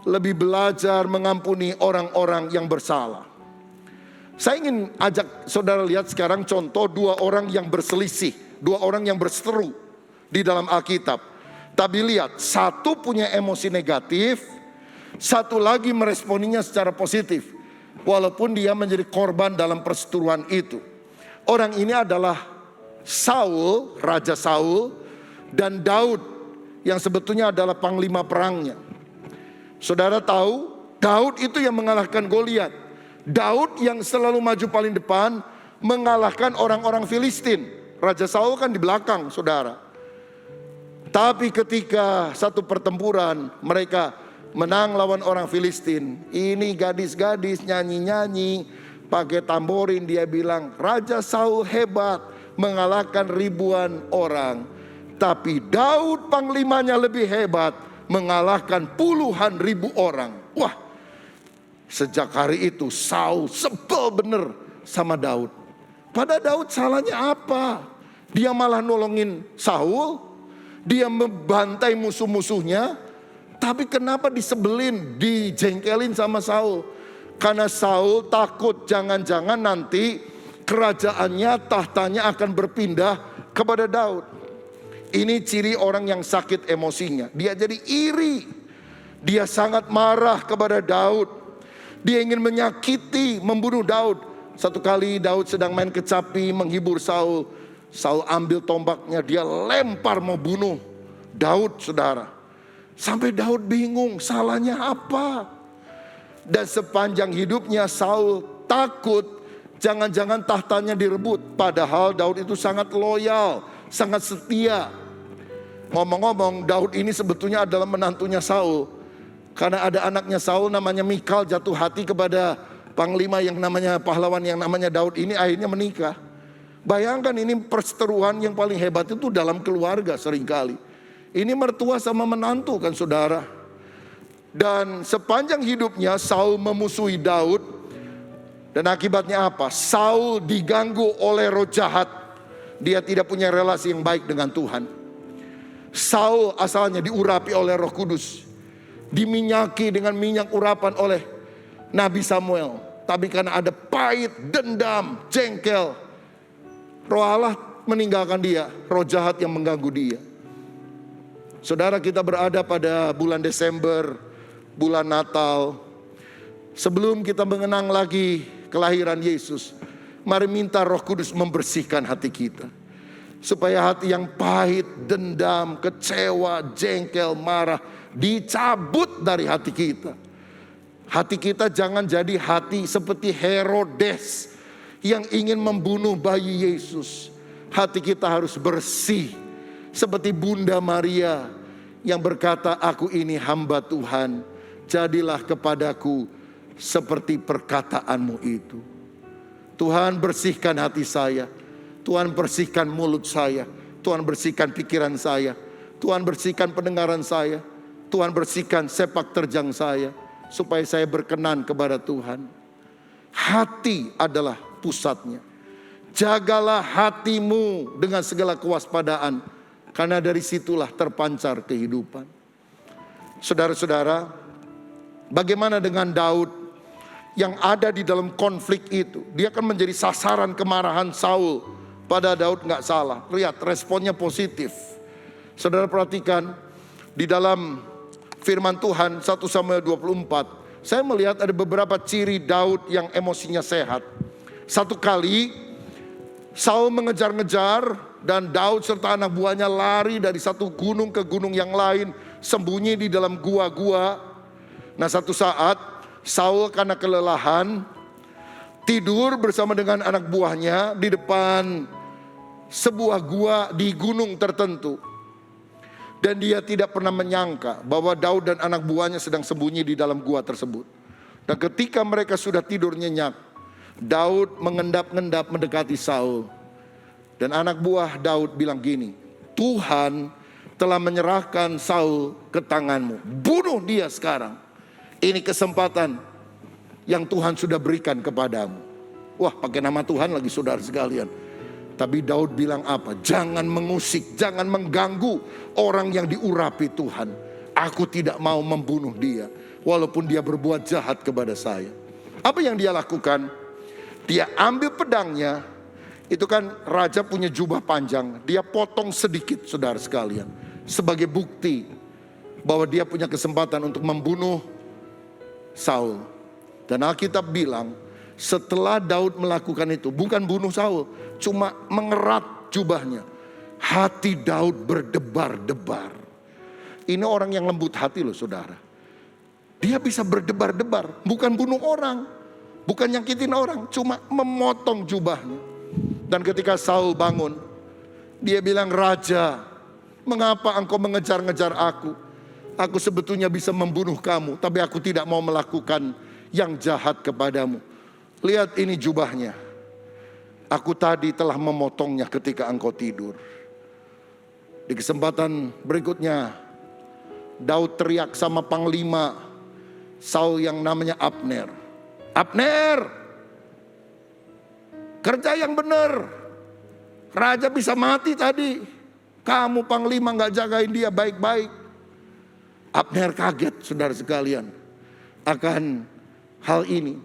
lebih belajar mengampuni orang-orang yang bersalah. Saya ingin ajak saudara lihat sekarang contoh dua orang yang berselisih, dua orang yang berseteru di dalam Alkitab. Tapi lihat, satu punya emosi negatif, satu lagi meresponinya secara positif. Walaupun dia menjadi korban dalam perseteruan itu. Orang ini adalah Saul, Raja Saul, dan Daud yang sebetulnya adalah panglima perangnya. Saudara tahu, Daud itu yang mengalahkan Goliat. Daud yang selalu maju paling depan mengalahkan orang-orang Filistin. Raja Saul kan di belakang, saudara. Tapi ketika satu pertempuran mereka menang lawan orang Filistin, ini gadis-gadis nyanyi-nyanyi pakai tamborin, dia bilang, "Raja Saul hebat mengalahkan ribuan orang, tapi Daud panglimanya lebih hebat mengalahkan puluhan ribu orang." Wah, sejak hari itu Saul sebel bener sama Daud. Pada Daud salahnya apa? Dia malah nolongin Saul, dia membantai musuh-musuhnya, tapi kenapa disebelin, dijengkelin sama Saul? Karena Saul takut jangan-jangan nanti kerajaannya, tahtanya akan berpindah kepada Daud. Ini ciri orang yang sakit emosinya. Dia jadi iri. Dia sangat marah kepada Daud. Dia ingin menyakiti, membunuh Daud. Satu kali Daud sedang main kecapi menghibur Saul. Saul ambil tombaknya, dia lempar mau bunuh Daud, saudara. Sampai Daud bingung, salahnya apa? Dan sepanjang hidupnya Saul takut jangan-jangan tahtanya direbut. Padahal Daud itu sangat loyal, sangat setia. Ngomong-ngomong, Daud ini sebetulnya adalah menantunya Saul. Karena ada anaknya Saul namanya Mikal jatuh hati kepada panglima yang namanya pahlawan yang namanya Daud ini, akhirnya menikah. Bayangkan ini perseteruan yang paling hebat itu dalam keluarga seringkali. Ini mertua sama menantu kan saudara. Dan sepanjang hidupnya Saul memusuhi Daud. Dan akibatnya apa? Saul diganggu oleh roh jahat. Dia tidak punya relasi yang baik dengan Tuhan. Saul asalnya diurapi oleh Roh Kudus. Diminyaki dengan minyak urapan oleh Nabi Samuel. Tapi karena ada pahit, dendam, jengkel, Roh Allah meninggalkan dia. Roh jahat yang mengganggu dia. Saudara, kita berada pada bulan Desember, bulan Natal. Sebelum kita mengenang lagi kelahiran Yesus, mari minta Roh Kudus membersihkan hati kita. Supaya hati yang pahit, dendam, kecewa, jengkel, marah dicabut dari hati kita. Hati kita jangan jadi hati seperti Herodes yang ingin membunuh bayi Yesus. Hati kita harus bersih seperti Bunda Maria yang berkata, aku ini hamba Tuhan, jadilah kepadaku seperti perkataanmu itu. Tuhan bersihkan hati saya, Tuhan bersihkan mulut saya, Tuhan bersihkan pikiran saya, Tuhan bersihkan pendengaran saya, Tuhan bersihkan sepak terjang saya, supaya saya berkenan kepada Tuhan. Hati adalah pusatnya. Jagalah hatimu dengan segala kewaspadaan, karena dari situlah terpancar kehidupan. Saudara-saudara, bagaimana dengan Daud yang ada di dalam konflik itu? Dia akan menjadi sasaran kemarahan Saul. Pada Daud nggak salah. Lihat responnya positif. Saudara perhatikan di dalam firman Tuhan 1 Samuel 24. Saya melihat ada beberapa ciri Daud yang emosinya sehat. Satu kali Saul mengejar-ngejar dan Daud serta anak buahnya lari dari satu gunung ke gunung yang lain, sembunyi di dalam gua-gua. Nah, satu saat Saul karena kelelahan tidur bersama dengan anak buahnya di depan sebuah gua di gunung tertentu. Dan dia tidak pernah menyangka bahwa Daud dan anak buahnya sedang sembunyi di dalam gua tersebut. Dan ketika mereka sudah tidur nyenyak, Daud mengendap-endap mendekati Saul. Dan anak buah Daud bilang gini, Tuhan telah menyerahkan Saul ke tanganmu. Bunuh dia sekarang. Ini kesempatan yang Tuhan sudah berikan kepadamu. Wah, pakai nama Tuhan lagi saudara sekalian. Tapi Daud bilang apa? Jangan mengusik, jangan mengganggu orang yang diurapi Tuhan. Aku tidak mau membunuh dia, walaupun dia berbuat jahat kepada saya. Apa yang dia lakukan? Dia ambil pedangnya. Itu kan raja punya jubah panjang. Dia potong sedikit saudara sekalian. Sebagai bukti bahwa dia punya kesempatan untuk membunuh Saul. Dan Alkitab bilang setelah Daud melakukan itu, bukan bunuh Saul, cuma mengerat jubahnya, hati Daud berdebar-debar. Ini orang yang lembut hati loh saudara. Dia bisa berdebar-debar, bukan bunuh orang, bukan nyakitin orang, cuma memotong jubahnya. Dan ketika Saul bangun, dia bilang, Raja, mengapa engkau mengejar-ngejar aku? Aku sebetulnya bisa membunuh kamu, tapi aku tidak mau melakukan yang jahat kepadamu. Lihat ini jubahnya. Aku tadi telah memotongnya ketika engkau tidur. Di kesempatan berikutnya, Daud teriak sama panglima Saul yang namanya Abner. Abner, kerja yang benar. Raja bisa mati tadi. Kamu panglima gak jagain dia baik-baik. Abner kaget, saudara sekalian, akan hal ini.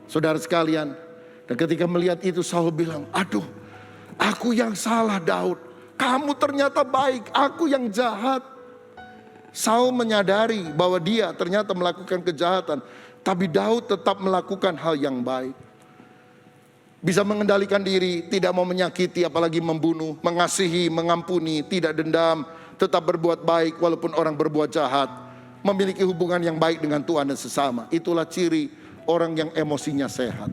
Saudara sekalian, dan ketika melihat itu Saul bilang, aduh, aku yang salah Daud. Kamu ternyata baik, aku yang jahat. Saul menyadari bahwa dia ternyata melakukan kejahatan, tapi Daud tetap melakukan hal yang baik. Bisa mengendalikan diri, tidak mau menyakiti apalagi membunuh, mengasihi, mengampuni, tidak dendam, tetap berbuat baik walaupun orang berbuat jahat. Memiliki hubungan yang baik dengan Tuhan dan sesama. Itulah ciri orang yang emosinya sehat.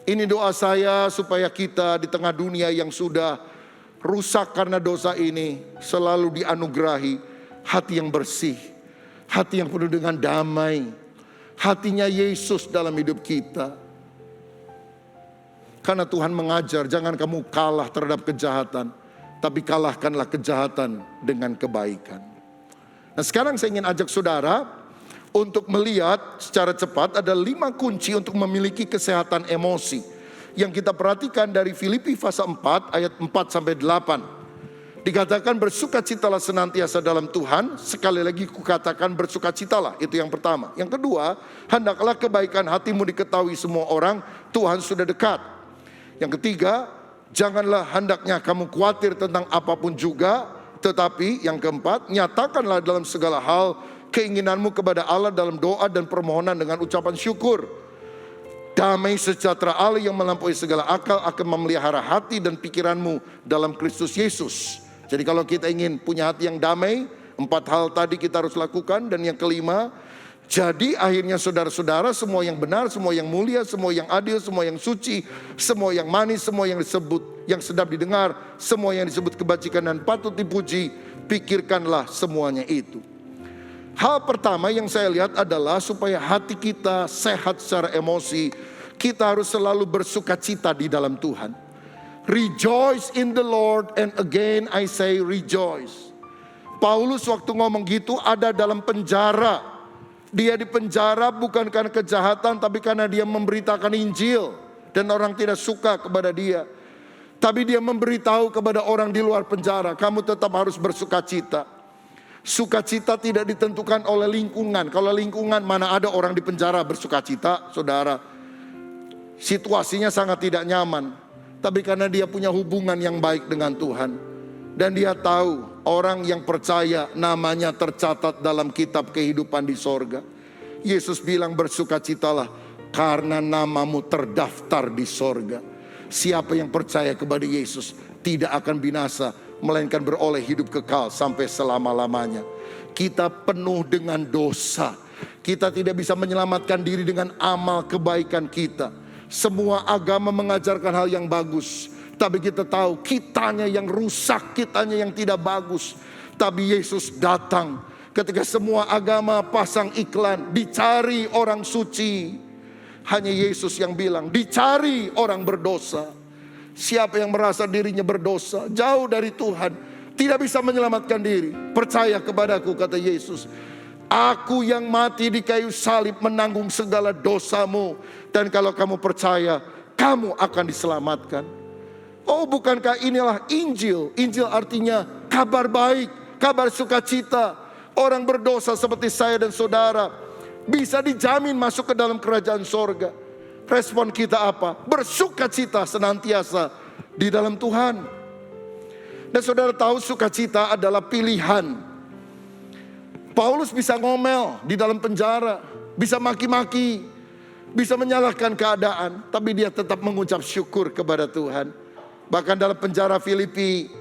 Ini doa saya supaya kita di tengah dunia yang sudah rusak karena dosa ini selalu dianugerahi hati yang bersih, hati yang penuh dengan damai, hatinya Yesus dalam hidup kita. Karena Tuhan mengajar, jangan kamu kalah terhadap kejahatan, tapi kalahkanlah kejahatan dengan kebaikan. Nah, sekarang saya ingin ajak saudara untuk melihat secara cepat ada 5 kunci untuk memiliki kesehatan emosi yang kita perhatikan dari Filipi pasal 4 ayat 4-8. Dikatakan bersukacitalah senantiasa dalam Tuhan. Sekali lagi kukatakan bersukacitalah, itu yang pertama. Yang kedua, hendaklah kebaikan hatimu diketahui semua orang, Tuhan sudah dekat. Yang ketiga, janganlah hendaknya kamu khawatir tentang apapun juga, tetapi yang keempat, nyatakanlah dalam segala hal keinginanmu kepada Allah dalam doa dan permohonan dengan ucapan syukur. Damai sejahtera Allah yang melampaui segala akal akan memelihara hati dan pikiranmu dalam Kristus Yesus. Jadi kalau kita ingin punya hati yang damai, 4 hal tadi kita harus lakukan. Dan yang kelima, jadi akhirnya saudara-saudara, semua yang benar, semua yang mulia, semua yang adil, semua yang suci, semua yang manis, semua yang disebut, yang sedap didengar, semua yang disebut kebajikan dan patut dipuji, pikirkanlah semuanya itu. Hal pertama yang saya lihat adalah supaya hati kita sehat secara emosi, kita harus selalu bersukacita di dalam Tuhan. Rejoice in the Lord, and again I say rejoice. Paulus waktu ngomong gitu ada dalam penjara. Dia di penjara bukan karena kejahatan, tapi karena dia memberitakan Injil. Dan orang tidak suka kepada dia. Tapi dia memberitahu kepada orang di luar penjara, kamu tetap harus bersukacita. Sukacita tidak ditentukan oleh lingkungan. Kalau lingkungan, mana ada orang di penjara bersukacita, saudara. Situasinya sangat tidak nyaman. Tapi karena dia punya hubungan yang baik dengan Tuhan. Dan dia tahu orang yang percaya namanya tercatat dalam kitab kehidupan di sorga. Yesus bilang bersukacitalah karena namamu terdaftar di sorga. Siapa yang percaya kepada Yesus tidak akan binasa, melainkan beroleh hidup kekal sampai selama-lamanya. Kita penuh dengan dosa. Kita tidak bisa menyelamatkan diri dengan amal kebaikan kita. Semua agama mengajarkan hal yang bagus, tapi kita tahu kitanya yang rusak, kitanya yang tidak bagus. Tapi Yesus datang ketika semua agama pasang iklan, dicari orang suci. Hanya Yesus yang bilang, dicari orang berdosa. Siapa yang merasa dirinya berdosa, jauh dari Tuhan, tidak bisa menyelamatkan diri, percaya kepadaku, kata Yesus. Aku yang mati di kayu salib menanggung segala dosamu. Dan kalau kamu percaya, kamu akan diselamatkan. Oh, bukankah inilah Injil? Injil artinya kabar baik, kabar sukacita. Orang berdosa seperti saya dan saudara bisa dijamin masuk ke dalam kerajaan sorga. Respon kita apa? Bersukacita senantiasa di dalam Tuhan. Dan saudara tahu sukacita adalah pilihan. Paulus bisa ngomel di dalam penjara, bisa maki-maki, bisa menyalahkan keadaan, tapi dia tetap mengucap syukur kepada Tuhan. Bahkan dalam penjara Filipi,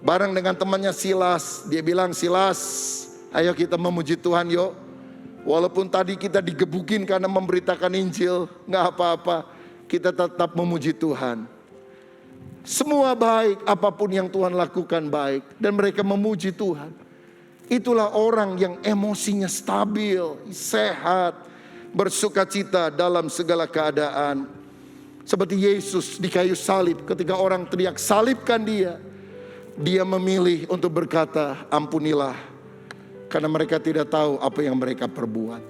bareng dengan temannya Silas, dia bilang, Silas, ayo kita memuji Tuhan yuk. Walaupun tadi kita digebukin karena memberitakan Injil, gak apa-apa, kita tetap memuji Tuhan. Semua baik, apapun yang Tuhan lakukan baik, dan mereka memuji Tuhan. Itulah orang yang emosinya stabil, sehat, bersukacita dalam segala keadaan. Seperti Yesus di kayu salib, ketika orang teriak salibkan dia, dia memilih untuk berkata ampunilah, karena mereka tidak tahu apa yang mereka perbuat.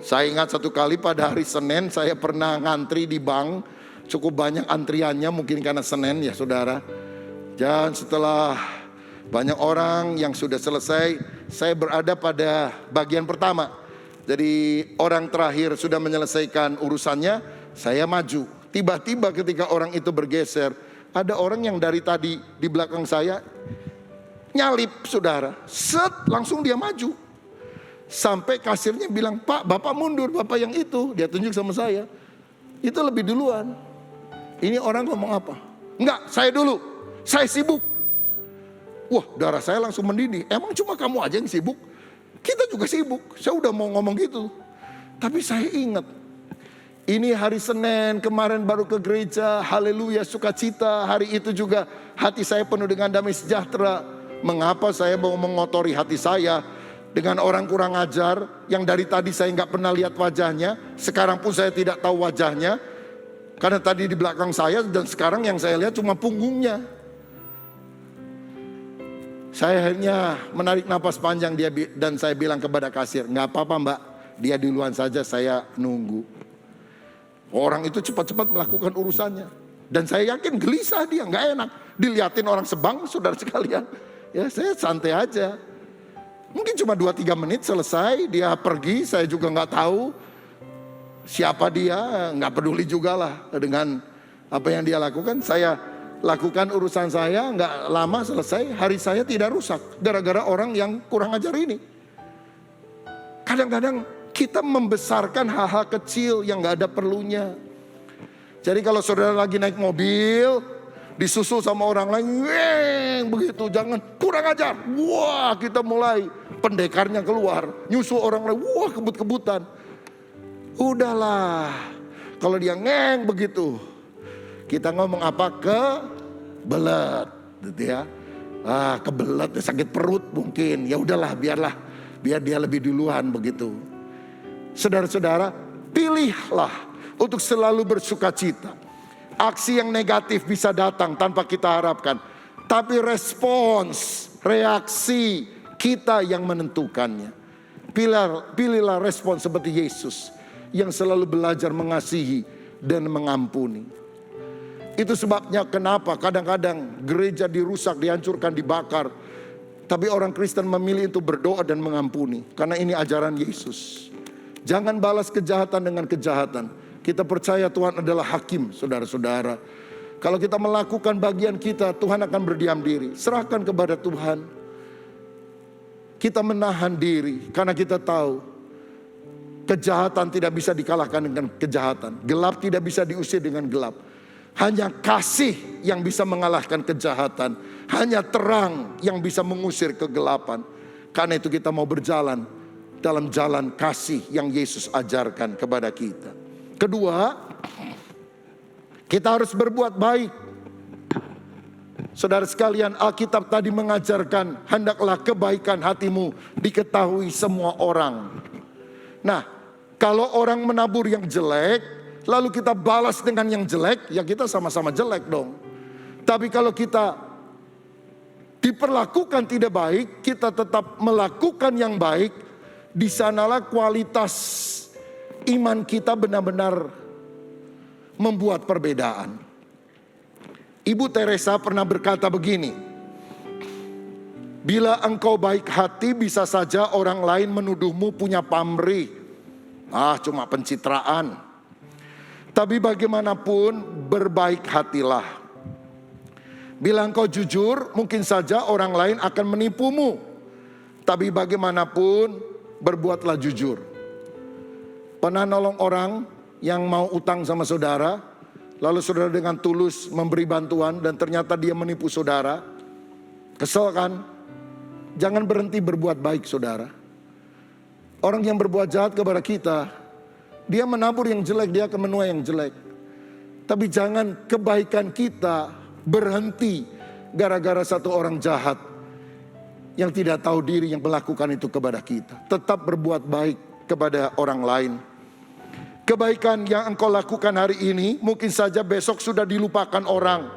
Saya ingat satu kali pada hari Senin saya pernah ngantri di bank. Cukup banyak antriannya mungkin karena Senin ya saudara. Dan setelah banyak orang yang sudah selesai, saya berada pada bagian pertama. Jadi orang terakhir sudah menyelesaikan urusannya, saya maju. Tiba-tiba ketika orang itu bergeser, ada orang yang dari tadi di belakang saya nyalip saudara. Set, langsung dia maju. Sampai kasirnya bilang, "Pak, Bapak mundur, Bapak yang itu." Dia tunjuk sama saya. Itu lebih duluan. Ini orang ngomong apa? "Enggak, saya dulu, saya sibuk." Wah, darah saya langsung mendidih. Emang cuma kamu aja yang sibuk? Kita juga sibuk. Saya udah mau ngomong gitu. Tapi saya ingat, ini hari Senin, kemarin baru ke gereja, haleluya, sukacita. Hari itu juga hati saya penuh dengan damai sejahtera. Mengapa saya mau mengotori hati saya dengan orang kurang ajar yang dari tadi saya nggak pernah lihat wajahnya. Sekarang pun saya tidak tahu wajahnya. Karena tadi di belakang saya dan sekarang yang saya lihat cuma punggungnya. Saya akhirnya menarik napas panjang dan saya bilang kepada kasir, "Nggak apa-apa Mbak, dia duluan saja, saya nunggu." Orang itu cepat-cepat melakukan urusannya. Dan saya yakin gelisah dia, nggak enak. Dilihatin orang sebang, saudara sekalian. Ya saya santai aja. Mungkin cuma 2-3 menit selesai, dia pergi, saya juga nggak tahu siapa dia, nggak peduli juga lah dengan apa yang dia lakukan. Saya lakukan urusan saya, nggak lama selesai, hari saya tidak rusak gara-gara orang yang kurang ajar ini. Kadang-kadang kita membesarkan hal-hal kecil yang nggak ada perlunya. Jadi kalau saudara lagi naik mobil, disusul sama orang lain, weng, begitu, jangan kurang ajar. Wah, kita mulai pendekarnya keluar, nyusul orang lain, wah kebut-kebutan. Udahlah, kalau dia ngeng begitu, kita ngomong apa? Kebelet, gitu ya. Kebelet, sakit perut mungkin. Ya udahlah, biar dia lebih duluan begitu. Saudara-saudara, pilihlah untuk selalu bersukacita. Aksi yang negatif bisa datang tanpa kita harapkan, tapi respons, reaksi kita yang menentukannya. Pilihlah respons seperti Yesus yang selalu belajar mengasihi dan mengampuni. Itu sebabnya kenapa kadang-kadang gereja dirusak, dihancurkan, dibakar. Tapi orang Kristen memilih untuk berdoa dan mengampuni. Karena ini ajaran Yesus. Jangan balas kejahatan dengan kejahatan. Kita percaya Tuhan adalah hakim, saudara-saudara. Kalau kita melakukan bagian kita, Tuhan akan berdiam diri. Serahkan kepada Tuhan. Kita menahan diri karena kita tahu kejahatan tidak bisa dikalahkan dengan kejahatan. Gelap tidak bisa diusir dengan gelap. Hanya kasih yang bisa mengalahkan kejahatan. Hanya terang yang bisa mengusir kegelapan. Karena itu kita mau berjalan dalam jalan kasih yang Yesus ajarkan kepada kita. Kedua, kita harus berbuat baik. Saudara sekalian, Alkitab tadi mengajarkan, hendaklah kebaikan hatimu diketahui semua orang. Nah, kalau orang menabur yang jelek, lalu kita balas dengan yang jelek, ya kita sama-sama jelek dong. Tapi kalau kita diperlakukan tidak baik, kita tetap melakukan yang baik, di sanalah kualitas iman kita benar-benar membuat perbedaan. Ibu Teresa pernah berkata begini, "Bila engkau baik hati, bisa saja orang lain menuduhmu punya pamrih. Cuma pencitraan. Tapi bagaimanapun berbaik hatilah. Bila engkau jujur, mungkin saja orang lain akan menipumu. Tapi bagaimanapun berbuatlah jujur." Pernah nolong orang yang mau utang sama saudara, lalu saudara dengan tulus memberi bantuan dan ternyata dia menipu saudara. Kesel kan? Jangan berhenti berbuat baik saudara. Orang yang berbuat jahat kepada kita, dia menabur yang jelek, dia akan menuai yang jelek. Tapi jangan kebaikan kita berhenti gara-gara satu orang jahat yang tidak tahu diri yang melakukan itu kepada kita. Tetap berbuat baik kepada orang lain. Kebaikan yang engkau lakukan hari ini mungkin saja besok sudah dilupakan orang.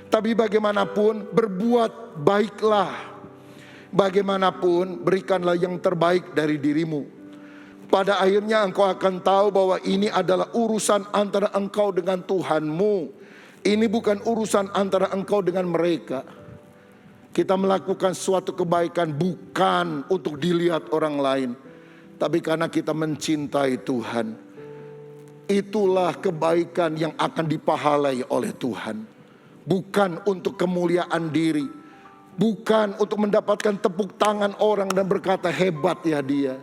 Tapi bagaimanapun berbuat baiklah. Bagaimanapun berikanlah yang terbaik dari dirimu. Pada akhirnya engkau akan tahu bahwa ini adalah urusan antara engkau dengan Tuhanmu. Ini bukan urusan antara engkau dengan mereka. Kita melakukan suatu kebaikan bukan untuk dilihat orang lain, tapi karena kita mencintai Tuhan. Itulah kebaikan yang akan dipahalai oleh Tuhan. Bukan untuk kemuliaan diri, bukan untuk mendapatkan tepuk tangan orang dan berkata hebat ya dia.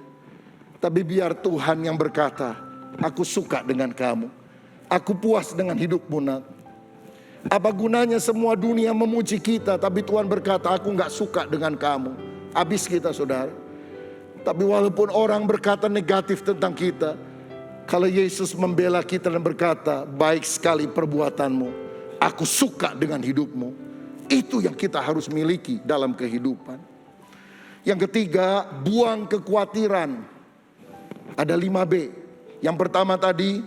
Tapi biar Tuhan yang berkata, aku suka dengan kamu, aku puas dengan hidupmu nak. Apa gunanya semua dunia memuji kita, tapi Tuhan berkata aku gak suka dengan kamu. Habis kita saudara. Tapi walaupun orang berkata negatif tentang kita, kalau Yesus membela kita dan berkata, baik sekali perbuatanmu, aku suka dengan hidupmu. Itu yang kita harus miliki dalam kehidupan. Yang ketiga, buang kekhawatiran. Ada 5B. Yang pertama tadi,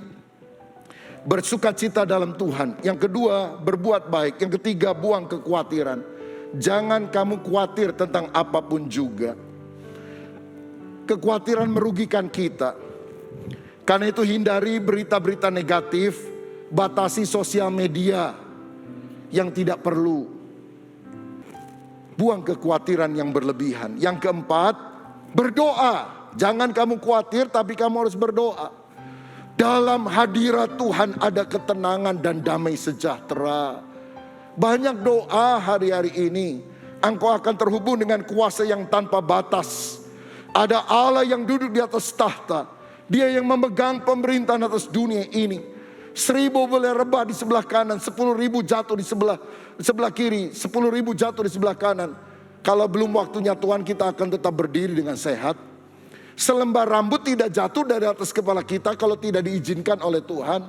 bersukacita dalam Tuhan. Yang kedua, berbuat baik. Yang ketiga, buang kekhawatiran. Jangan kamu khawatir tentang apapun juga. Kekhawatiran merugikan kita. Karena itu hindari berita-berita negatif, batasi sosial media yang tidak perlu. Buang kekhawatiran yang berlebihan. Yang keempat, berdoa. Jangan kamu khawatir, tapi kamu harus berdoa. Dalam hadirat Tuhan ada ketenangan dan damai sejahtera. Banyak doa hari-hari ini. Engkau akan terhubung dengan kuasa yang tanpa batas. Ada Allah yang duduk di atas tahta. Dia yang memegang pemerintahan atas dunia ini. 1000 boleh rebah di sebelah kanan, 10.000 jatuh di sebelah kiri, 10.000 jatuh di sebelah kanan. Kalau belum waktunya Tuhan, kita akan tetap berdiri dengan sehat. Selembar rambut tidak jatuh dari atas kepala kita kalau tidak diizinkan oleh Tuhan.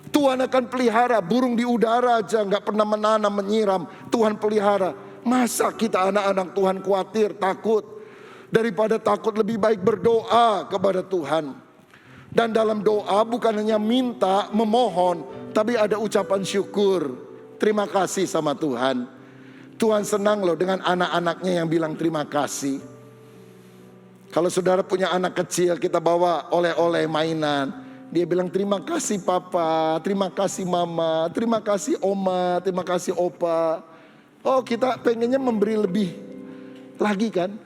Tuhan akan pelihara burung di udara aja gak pernah menanam menyiram. Tuhan pelihara. Masa kita anak-anak Tuhan khawatir, takut? Daripada takut lebih baik berdoa kepada Tuhan. Dan dalam doa bukan hanya minta, memohon, tapi ada ucapan syukur. Terima kasih sama Tuhan. Tuhan senang loh dengan anak-anaknya yang bilang terima kasih. Kalau saudara punya anak kecil, kita bawa oleh-oleh mainan. Dia bilang terima kasih papa, terima kasih mama, terima kasih oma, terima kasih opa. Oh, kita pengennya memberi lebih lagi kan.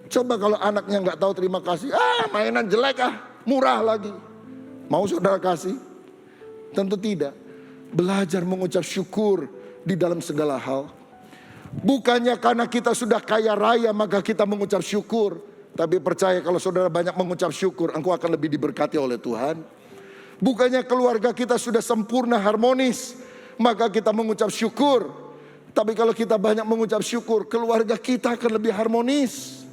Coba kalau anaknya gak tahu terima kasih, mainan jelek murah lagi. Mau saudara kasih? Tentu tidak. Belajar mengucap syukur di dalam segala hal. Bukannya karena kita sudah kaya raya maka kita mengucap syukur. Tapi percaya kalau saudara banyak mengucap syukur, engkau akan lebih diberkati oleh Tuhan. Bukannya keluarga kita sudah sempurna harmonis, maka kita mengucap syukur. Tapi kalau kita banyak mengucap syukur, keluarga kita akan lebih harmonis.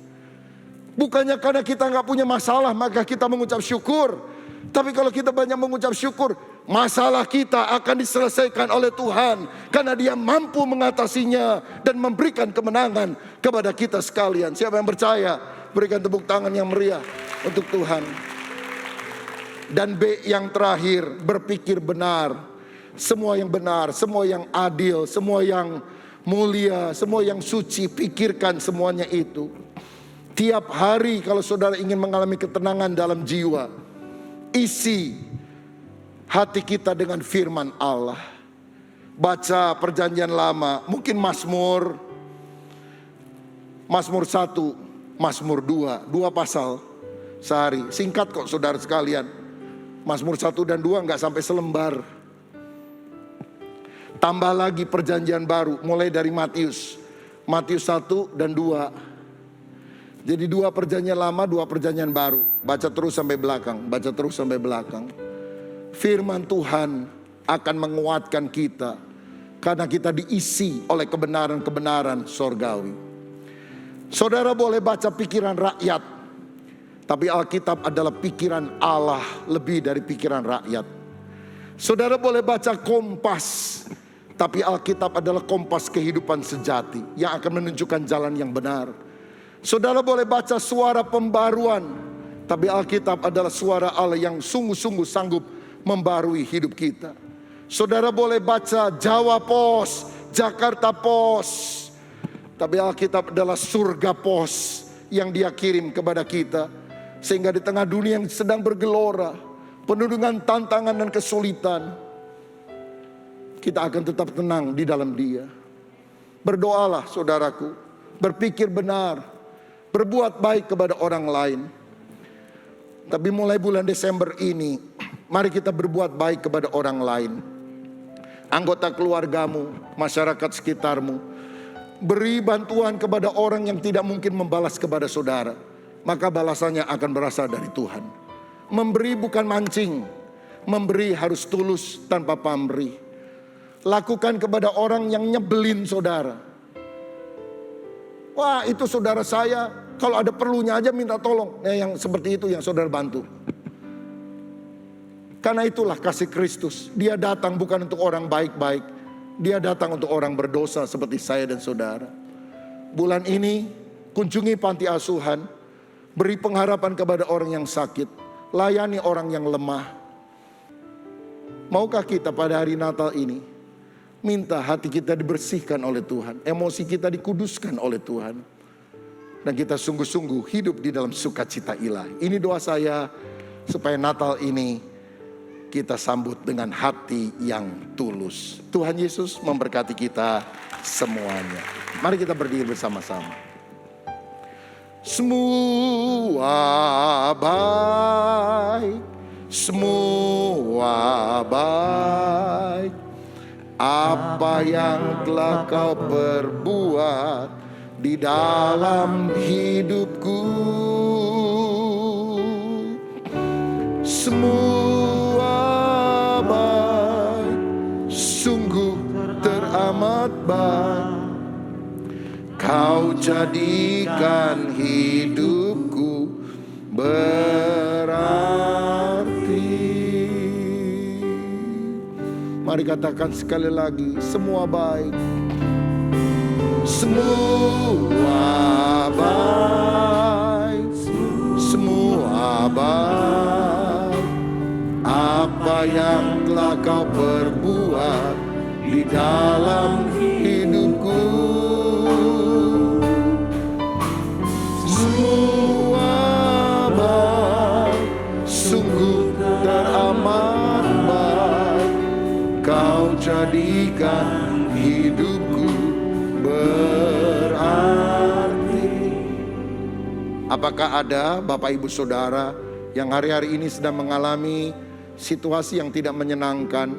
Bukannya karena kita gak punya masalah, maka kita mengucap syukur. Tapi kalau kita banyak mengucap syukur, masalah kita akan diselesaikan oleh Tuhan. Karena Dia mampu mengatasinya dan memberikan kemenangan kepada kita sekalian. Siapa yang percaya? Berikan tepuk tangan yang meriah untuk Tuhan. Dan B yang terakhir, berpikir benar. Semua yang benar, semua yang adil, semua yang mulia, semua yang suci, pikirkan semuanya itu. Tiap hari kalau saudara ingin mengalami ketenangan dalam jiwa, isi hati kita dengan firman Allah. Baca perjanjian lama, mungkin Mazmur 1, Mazmur 2 pasal sehari. Singkat kok saudara sekalian. Mazmur 1 dan 2 gak sampai selembar. Tambah lagi perjanjian baru, mulai dari Matius 1 dan 2. Jadi 2 perjanjian lama, 2 perjanjian baru. Baca terus sampai belakang, baca terus sampai belakang. Firman Tuhan akan menguatkan kita karena kita diisi oleh kebenaran-kebenaran sorgawi. Saudara boleh baca pikiran rakyat, tapi Alkitab adalah pikiran Allah lebih dari pikiran rakyat. Saudara boleh baca Kompas, tapi Alkitab adalah kompas kehidupan sejati yang akan menunjukkan jalan yang benar. Saudara boleh baca suara pembaruan, tapi Alkitab adalah suara Allah yang sungguh-sungguh sanggup membarui hidup kita. Saudara boleh baca Jawa Pos, Jakarta Pos, tapi Alkitab adalah surga pos yang Dia kirim kepada kita. Sehingga di tengah dunia yang sedang bergelora, penuh dengan tantangan dan kesulitan, kita akan tetap tenang di dalam Dia. Berdoalah saudaraku, berpikir benar, berbuat baik kepada orang lain. Tapi mulai bulan Desember ini, mari kita berbuat baik kepada orang lain. Anggota keluargamu, masyarakat sekitarmu. Beri bantuan kepada orang yang tidak mungkin membalas kepada saudara. Maka balasannya akan berasal dari Tuhan. Memberi bukan mancing. Memberi harus tulus tanpa pamrih. Lakukan kepada orang yang nyebelin saudara. Wah, itu saudara saya, kalau ada perlunya aja minta tolong. Yang seperti itu yang saudara bantu. Karena itulah kasih Kristus. Dia datang bukan untuk orang baik-baik. Dia datang untuk orang berdosa seperti saya dan saudara. Bulan ini kunjungi panti asuhan. Beri pengharapan kepada orang yang sakit. Layani orang yang lemah. Maukah kita pada hari Natal ini minta hati kita dibersihkan oleh Tuhan. Emosi kita dikuduskan oleh Tuhan. Dan kita sungguh-sungguh hidup di dalam sukacita ilahi. Ini doa saya supaya Natal ini kita sambut dengan hati yang tulus. Tuhan Yesus memberkati kita semuanya. Mari kita berdiri bersama-sama. Semua baik, semua baik. Apa yang telah kau perbuat di dalam hidupku. Semua baik, sungguh teramat baik. Kau jadikan hidupku berarti. Mari katakan sekali lagi, semua baik. Semua baik, semua baik. Apa yang telah kau perbuat di dalam hidupku. Semua baik, sungguh teramat baik. Kau jadikan hidupku berarti. Apakah ada Bapak Ibu Saudara yang hari-hari ini sedang mengalami situasi yang tidak menyenangkan,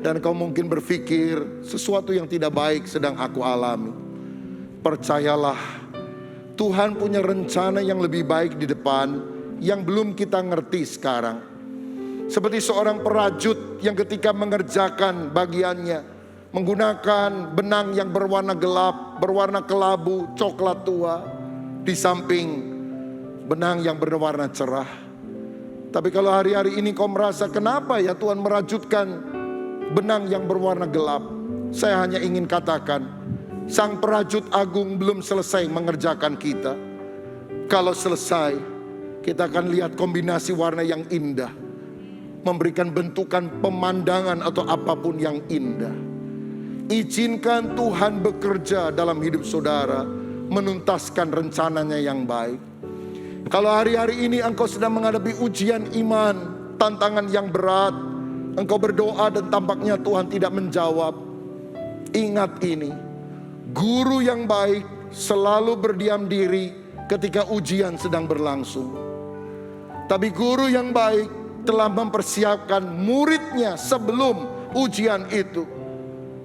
dan kau mungkin berpikir sesuatu yang tidak baik sedang aku alami? Percayalah, Tuhan punya rencana yang lebih baik di depan yang belum kita ngerti sekarang. Seperti seorang perajut yang ketika mengerjakan bagiannya menggunakan benang yang berwarna gelap, berwarna kelabu, coklat tua, di samping benang yang berwarna cerah. Tapi kalau hari-hari ini kau merasa, kenapa ya Tuhan merajutkan benang yang berwarna gelap? Saya hanya ingin katakan, Sang Perajut Agung belum selesai mengerjakan kita. Kalau selesai, kita akan lihat kombinasi warna yang indah, memberikan bentukan pemandangan atau apapun yang indah. Izinkan Tuhan bekerja dalam hidup saudara, menuntaskan rencananya yang baik. Kalau hari-hari ini engkau sedang menghadapi ujian iman, tantangan yang berat, engkau berdoa dan tampaknya Tuhan tidak menjawab, ingat ini, guru yang baik selalu berdiam diri ketika ujian sedang berlangsung. Tapi guru yang baik telah mempersiapkan muridnya sebelum ujian itu.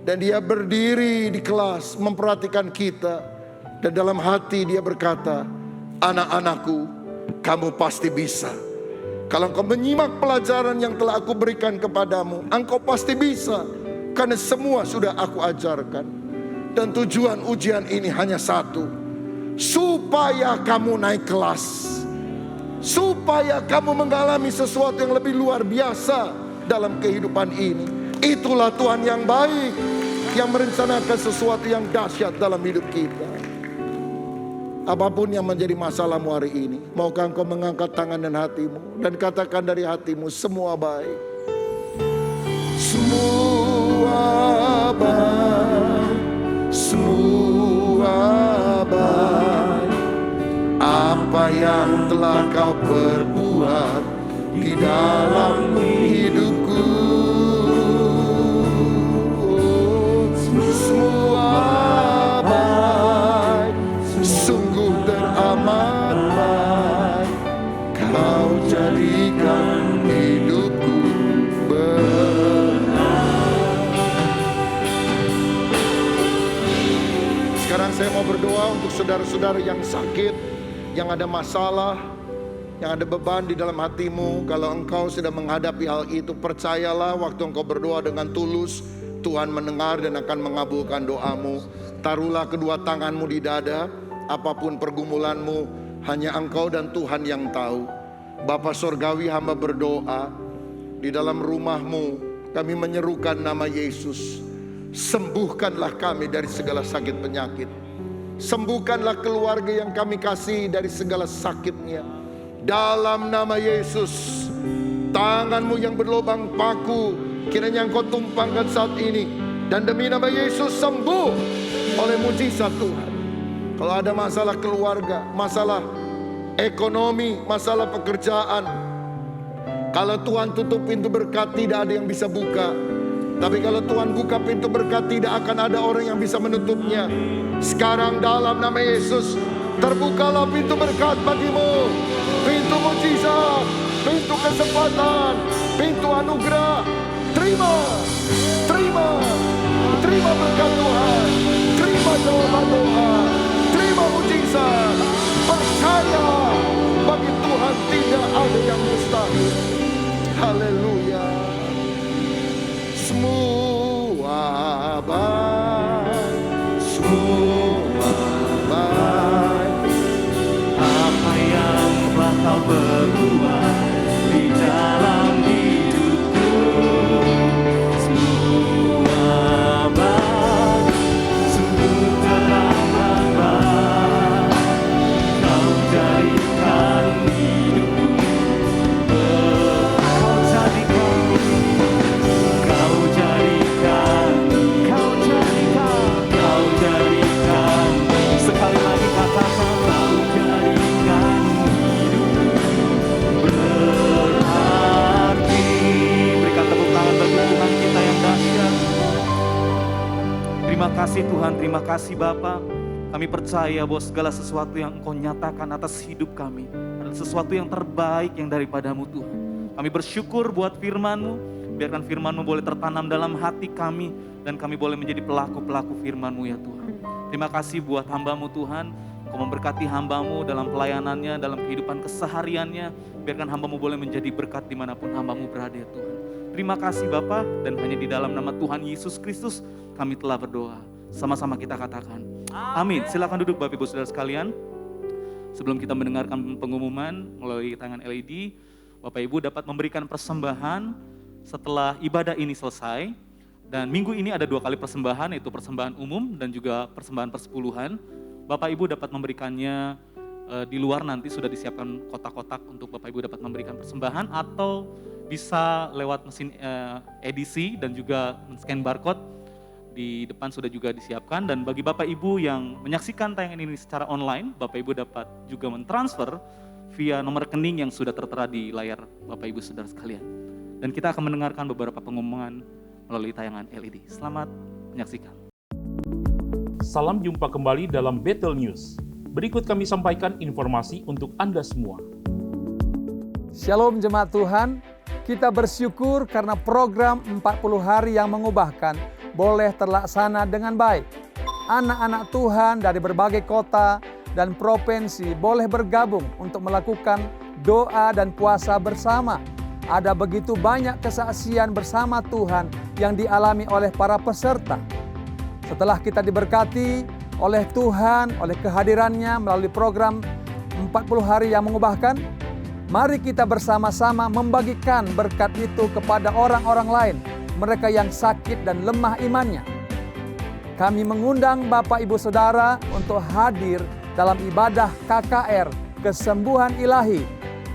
Dan dia berdiri di kelas memperhatikan kita. Dan dalam hati dia berkata, anak-anakku, kamu pasti bisa. Kalau engkau menyimak pelajaran yang telah aku berikan kepadamu, engkau pasti bisa. Karena semua sudah aku ajarkan. Dan tujuan ujian ini hanya satu, supaya kamu naik kelas, supaya kamu mengalami sesuatu yang lebih luar biasa dalam kehidupan ini. Itulah Tuhan yang baik, yang merencanakan sesuatu yang dahsyat dalam hidup kita. Apapun yang menjadi masalahmu hari ini, maukah engkau mengangkat tangan dan hatimu dan katakan dari hatimu, semua baik. Semua baik, semua baik. Apa yang telah kau perbuat di dalam hidupku. Semua baik, sungguh teramat baik, kau jadikan hidupku benar. Sekarang saya mau berdoa untuk saudara-saudara yang sakit, yang ada masalah, yang ada beban di dalam hatimu. Kalau engkau sedang menghadapi hal itu, percayalah waktu engkau berdoa dengan tulus, Tuhan mendengar dan akan mengabulkan doamu. Taruhlah kedua tanganmu di dada. Apapun pergumulanmu, hanya engkau dan Tuhan yang tahu. Bapa Sorgawi, hamba berdoa, di dalam rumahmu kami menyerukan nama Yesus. Sembuhkanlah kami dari segala sakit penyakit. Sembuhkanlah keluarga yang kami kasih dari segala sakitnya. Dalam nama Yesus, tanganmu yang berlubang paku kiranya engkau tumpangkan saat ini, dan demi nama Yesus sembuh oleh mujizat Tuhan. Kalau ada masalah keluarga, masalah ekonomi, masalah pekerjaan, kalau Tuhan tutup pintu berkat, tidak ada yang bisa buka. Tapi kalau Tuhan buka pintu berkat, tidak akan ada orang yang bisa menutupnya. Sekarang dalam nama Yesus, terbukalah pintu berkat bagimu, pintu mujizat, pintu kesempatan, pintu anugerah. Terima, terima, terima berkat Tuhan, terima jawaban doa, terima mujizat. Percaya, bagi Tuhan tidak ada yang mustahil. Haleluya. Semua baik, semua baik. Apa yang telah kau perbuat di dalam hidupku, semua baik, sungguh teramat baik. Kau jadikan hidupku benar. Kau jadikan. Sekali lagi katakan, kau jadikan hidupku berarti. Berikan tepuk tangan bagi Tuhan kita yang dahsyat. Terima kasih Tuhan, terima kasih Bapa. Kami percaya bahwa segala sesuatu yang Engkau nyatakan atas hidup kami adalah sesuatu yang terbaik yang daripadamu Tuhan. Kami bersyukur buat firman-Mu. Biarkan firman-Mu boleh tertanam dalam hati kami, dan kami boleh menjadi pelaku-pelaku firman-Mu ya Tuhan. Terima kasih buat hamba-Mu Tuhan. Engkau memberkati hamba-Mu dalam pelayanannya, dalam kehidupan kesehariannya. Biarkan hamba-Mu boleh menjadi berkat dimanapun hamba-Mu berada ya Tuhan. Terima kasih Bapa, dan hanya di dalam nama Tuhan Yesus Kristus kami telah berdoa. Sama-sama kita katakan amin. Silakan duduk Bapak Ibu Saudara sekalian. Sebelum kita mendengarkan pengumuman melalui tangan LED, Bapak Ibu dapat memberikan persembahan setelah ibadah ini selesai. Dan minggu ini ada 2 kali persembahan, yaitu persembahan umum dan juga persembahan persepuluhan. Bapak Ibu dapat memberikannya di luar, nanti sudah disiapkan kotak-kotak untuk Bapak Ibu dapat memberikan persembahan, atau bisa lewat mesin edisi dan juga men-scan barcode. Di depan sudah juga disiapkan. Dan bagi Bapak Ibu yang menyaksikan tayangan ini secara online, Bapak Ibu dapat juga mentransfer via nomor rekening yang sudah tertera di layar Bapak Ibu Saudara sekalian. Dan kita akan mendengarkan beberapa pengumuman melalui tayangan LED. Selamat menyaksikan. Salam jumpa kembali dalam Bethel News. Berikut kami sampaikan informasi untuk Anda semua. Shalom jemaat Tuhan, kita bersyukur karena program 40 hari yang mengubahkan boleh terlaksana dengan baik. Anak-anak Tuhan dari berbagai kota dan provinsi boleh bergabung untuk melakukan doa dan puasa bersama. Ada begitu banyak kesaksian bersama Tuhan yang dialami oleh para peserta. Setelah kita diberkati oleh Tuhan, oleh kehadirannya melalui program 40 hari yang mengubahkan, mari kita bersama-sama membagikan berkat itu kepada orang-orang lain, mereka yang sakit dan lemah imannya. Kami mengundang Bapak Ibu Saudara untuk hadir dalam ibadah KKR Kesembuhan Ilahi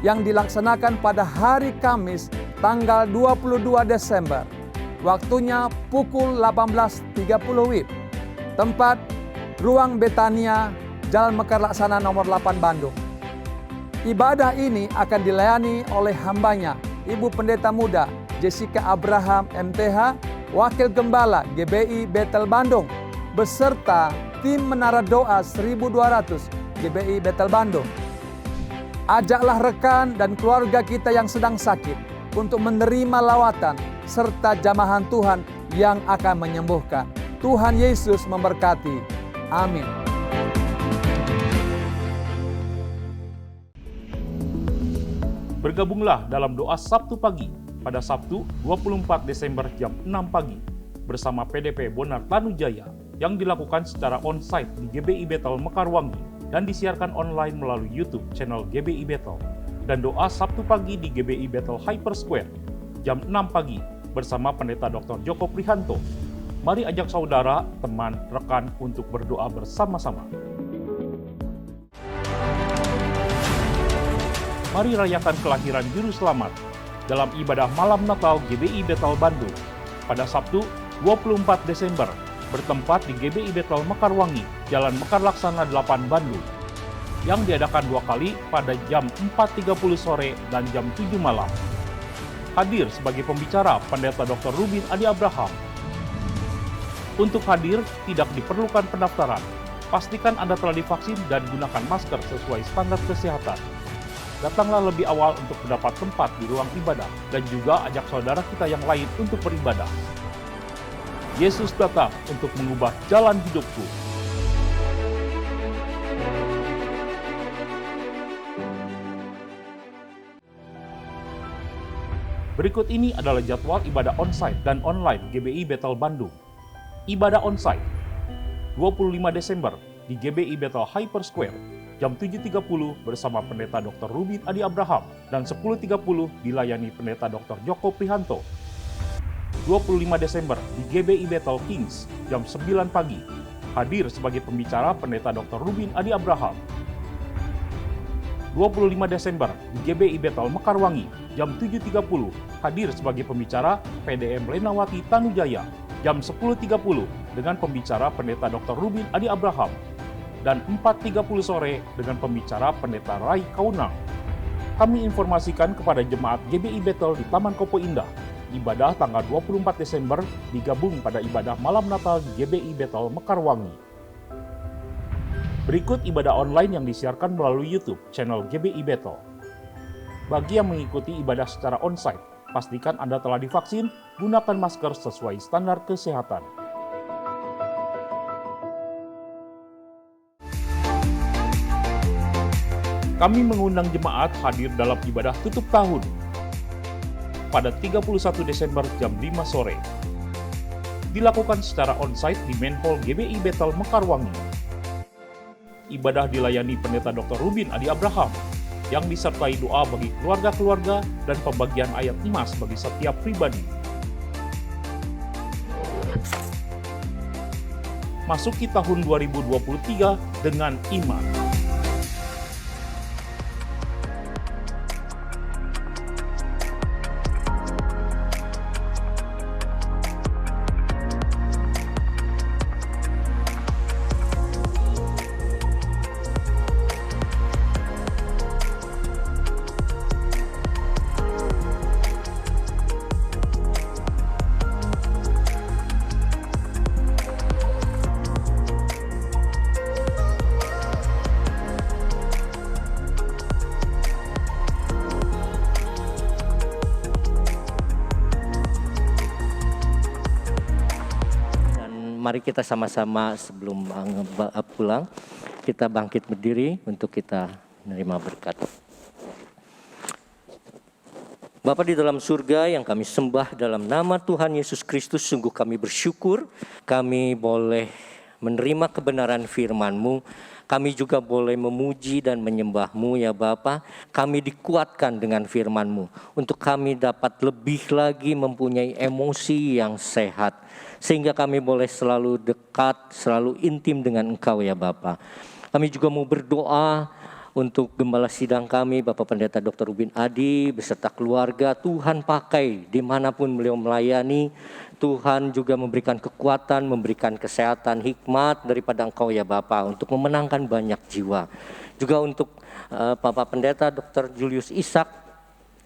yang dilaksanakan pada hari Kamis tanggal 22 Desember. Waktunya pukul 18.30 WIB. Tempat Ruang Betania, Jalan Mekar Laksana nomor 8 Bandung. Ibadah ini akan dilayani oleh hambanya, Ibu Pendeta Muda Jessica Abraham MTH, Wakil Gembala GBI Bethel Bandung, beserta tim Menara Doa 1200 GBI Bethel Bandung. Ajaklah rekan dan keluarga kita yang sedang sakit untuk menerima lawatan serta jamahan Tuhan yang akan menyembuhkan. Tuhan Yesus memberkati. Amin. Bergabunglah dalam doa Sabtu pagi pada Sabtu 24 Desember jam 6 pagi bersama PDP Bonar Tanujaya yang dilakukan secara onsite di GBI Bethel Mekarwangi dan disiarkan online melalui YouTube channel GBI Bethel, dan doa Sabtu pagi di GBI Bethel Hyper Square jam 6 pagi bersama Pendeta Dr. Joko Prihanto. Mari ajak saudara, teman, rekan untuk berdoa bersama-sama. Mari rayakan kelahiran Juru Selamat dalam ibadah malam Natal GBI Bethel Bandung pada Sabtu 24 Desember bertempat di GBI Bethel Mekarwangi, Jalan Mekar Laksana 8 Bandung, yang diadakan 2 kali pada jam 4.30 sore dan jam 7 malam. Hadir sebagai pembicara Pendeta Dr. Rubin Adi Abraham. Untuk hadir tidak diperlukan pendaftaran. Pastikan Anda telah divaksin dan gunakan masker sesuai standar kesehatan. Datanglah lebih awal untuk mendapat tempat di ruang ibadah dan juga ajak saudara kita yang lain untuk beribadah. Yesus datang untuk mengubah jalan hidupku. Berikut ini adalah jadwal ibadah onsite dan online GBI Bethel Bandung. Ibadah onsite 25 Desember di GBI Bethel Hyper Square jam 7.30 bersama Pendeta Dr. Rubin Adi Abraham dan 10.30 dilayani Pendeta Dr. Joko Prihanto. 25 Desember di GBI Bethel Kings jam 9 pagi. Hadir sebagai pembicara Pendeta Dr. Rubin Adi Abraham. 25 Desember di GBI Bethel Mekarwangi jam 7.30. Hadir sebagai pembicara PDM Lenawati Tanujaya jam 10.30 dengan pembicara Pendeta Dr. Rubin Adi Abraham. Dan 4.30 sore dengan pembicara Pendeta Rai Kaunang. Kami informasikan kepada jemaat GBI Bethel di Taman Kopo Indah, ibadah tanggal 24 Desember digabung pada ibadah malam Natal di GBI Bethel Mekarwangi. Berikut ibadah online yang disiarkan melalui YouTube channel GBI Bethel. Bagi yang mengikuti ibadah secara onsite, pastikan Anda telah divaksin, gunakan masker sesuai standar kesehatan. Kami mengundang jemaat hadir dalam ibadah tutup tahun pada 31 Desember jam 5 sore. Dilakukan secara onsite di Main Hall GBI Bethel Mekarwangi. Ibadah dilayani Pendeta Dr. Rubin Adi Abraham yang disertai doa bagi keluarga-keluarga dan pembagian ayat emas bagi setiap pribadi. Masuki tahun 2023 dengan iman. Mari kita sama-sama sebelum pulang, kita bangkit berdiri untuk kita menerima berkat. Bapa di dalam surga yang kami sembah dalam nama Tuhan Yesus Kristus, sungguh kami bersyukur kami boleh menerima kebenaran firman-Mu. Kami juga boleh memuji dan menyembah-Mu ya Bapa. Kami dikuatkan dengan firman-Mu untuk kami dapat lebih lagi mempunyai emosi yang sehat. Sehingga kami boleh selalu dekat, selalu intim dengan Engkau ya Bapa. Kami juga mau berdoa untuk gembala sidang kami, Bapak Pendeta Dr. Rubin Adi beserta keluarga. Tuhan pakai dimanapun beliau melayani. Tuhan juga memberikan kekuatan, memberikan kesehatan, hikmat daripada Engkau ya Bapa untuk memenangkan banyak jiwa. Juga untuk Bapak Pendeta Dr. Julius Ishak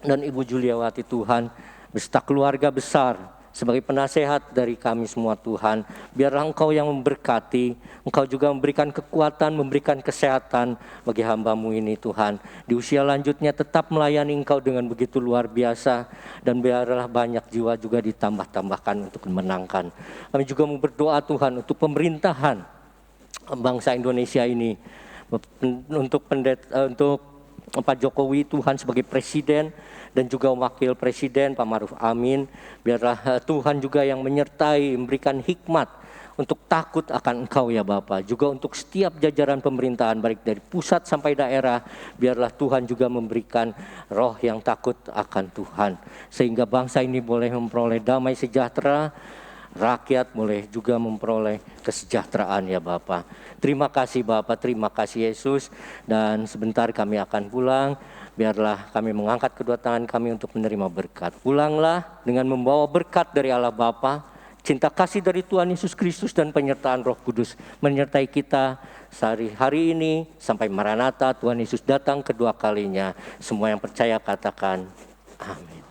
dan Ibu Juliawati Tuhan, beserta keluarga besar sebagai penasehat dari kami semua Tuhan. Biarlah Engkau yang memberkati, Engkau juga memberikan kekuatan, memberikan kesehatan bagi hamba-Mu ini Tuhan. Di usia lanjutnya tetap melayani Engkau dengan begitu luar biasa, dan biarlah banyak jiwa juga ditambah-tambahkan untuk memenangkan. Kami juga mau berdoa Tuhan untuk pemerintahan bangsa Indonesia ini, untuk Pak Jokowi Tuhan sebagai presiden, dan juga Wakil Presiden Pak Maruf Amin. Biarlah Tuhan juga yang menyertai, memberikan hikmat untuk takut akan Engkau ya Bapa. Juga untuk setiap jajaran pemerintahan baik dari pusat sampai daerah, biarlah Tuhan juga memberikan roh yang takut akan Tuhan. Sehingga bangsa ini boleh memperoleh damai sejahtera, rakyat boleh juga memperoleh kesejahteraan ya Bapa. Terima kasih Bapa, terima kasih Yesus. Dan sebentar kami akan pulang. Biarlah kami mengangkat kedua tangan kami untuk menerima berkat. Pulanglah dengan membawa berkat dari Allah Bapa, cinta kasih dari Tuhan Yesus Kristus, dan penyertaan Roh Kudus menyertai kita sehari-hari ini sampai Maranatha Tuhan Yesus datang kedua kalinya. Semua yang percaya katakan amin.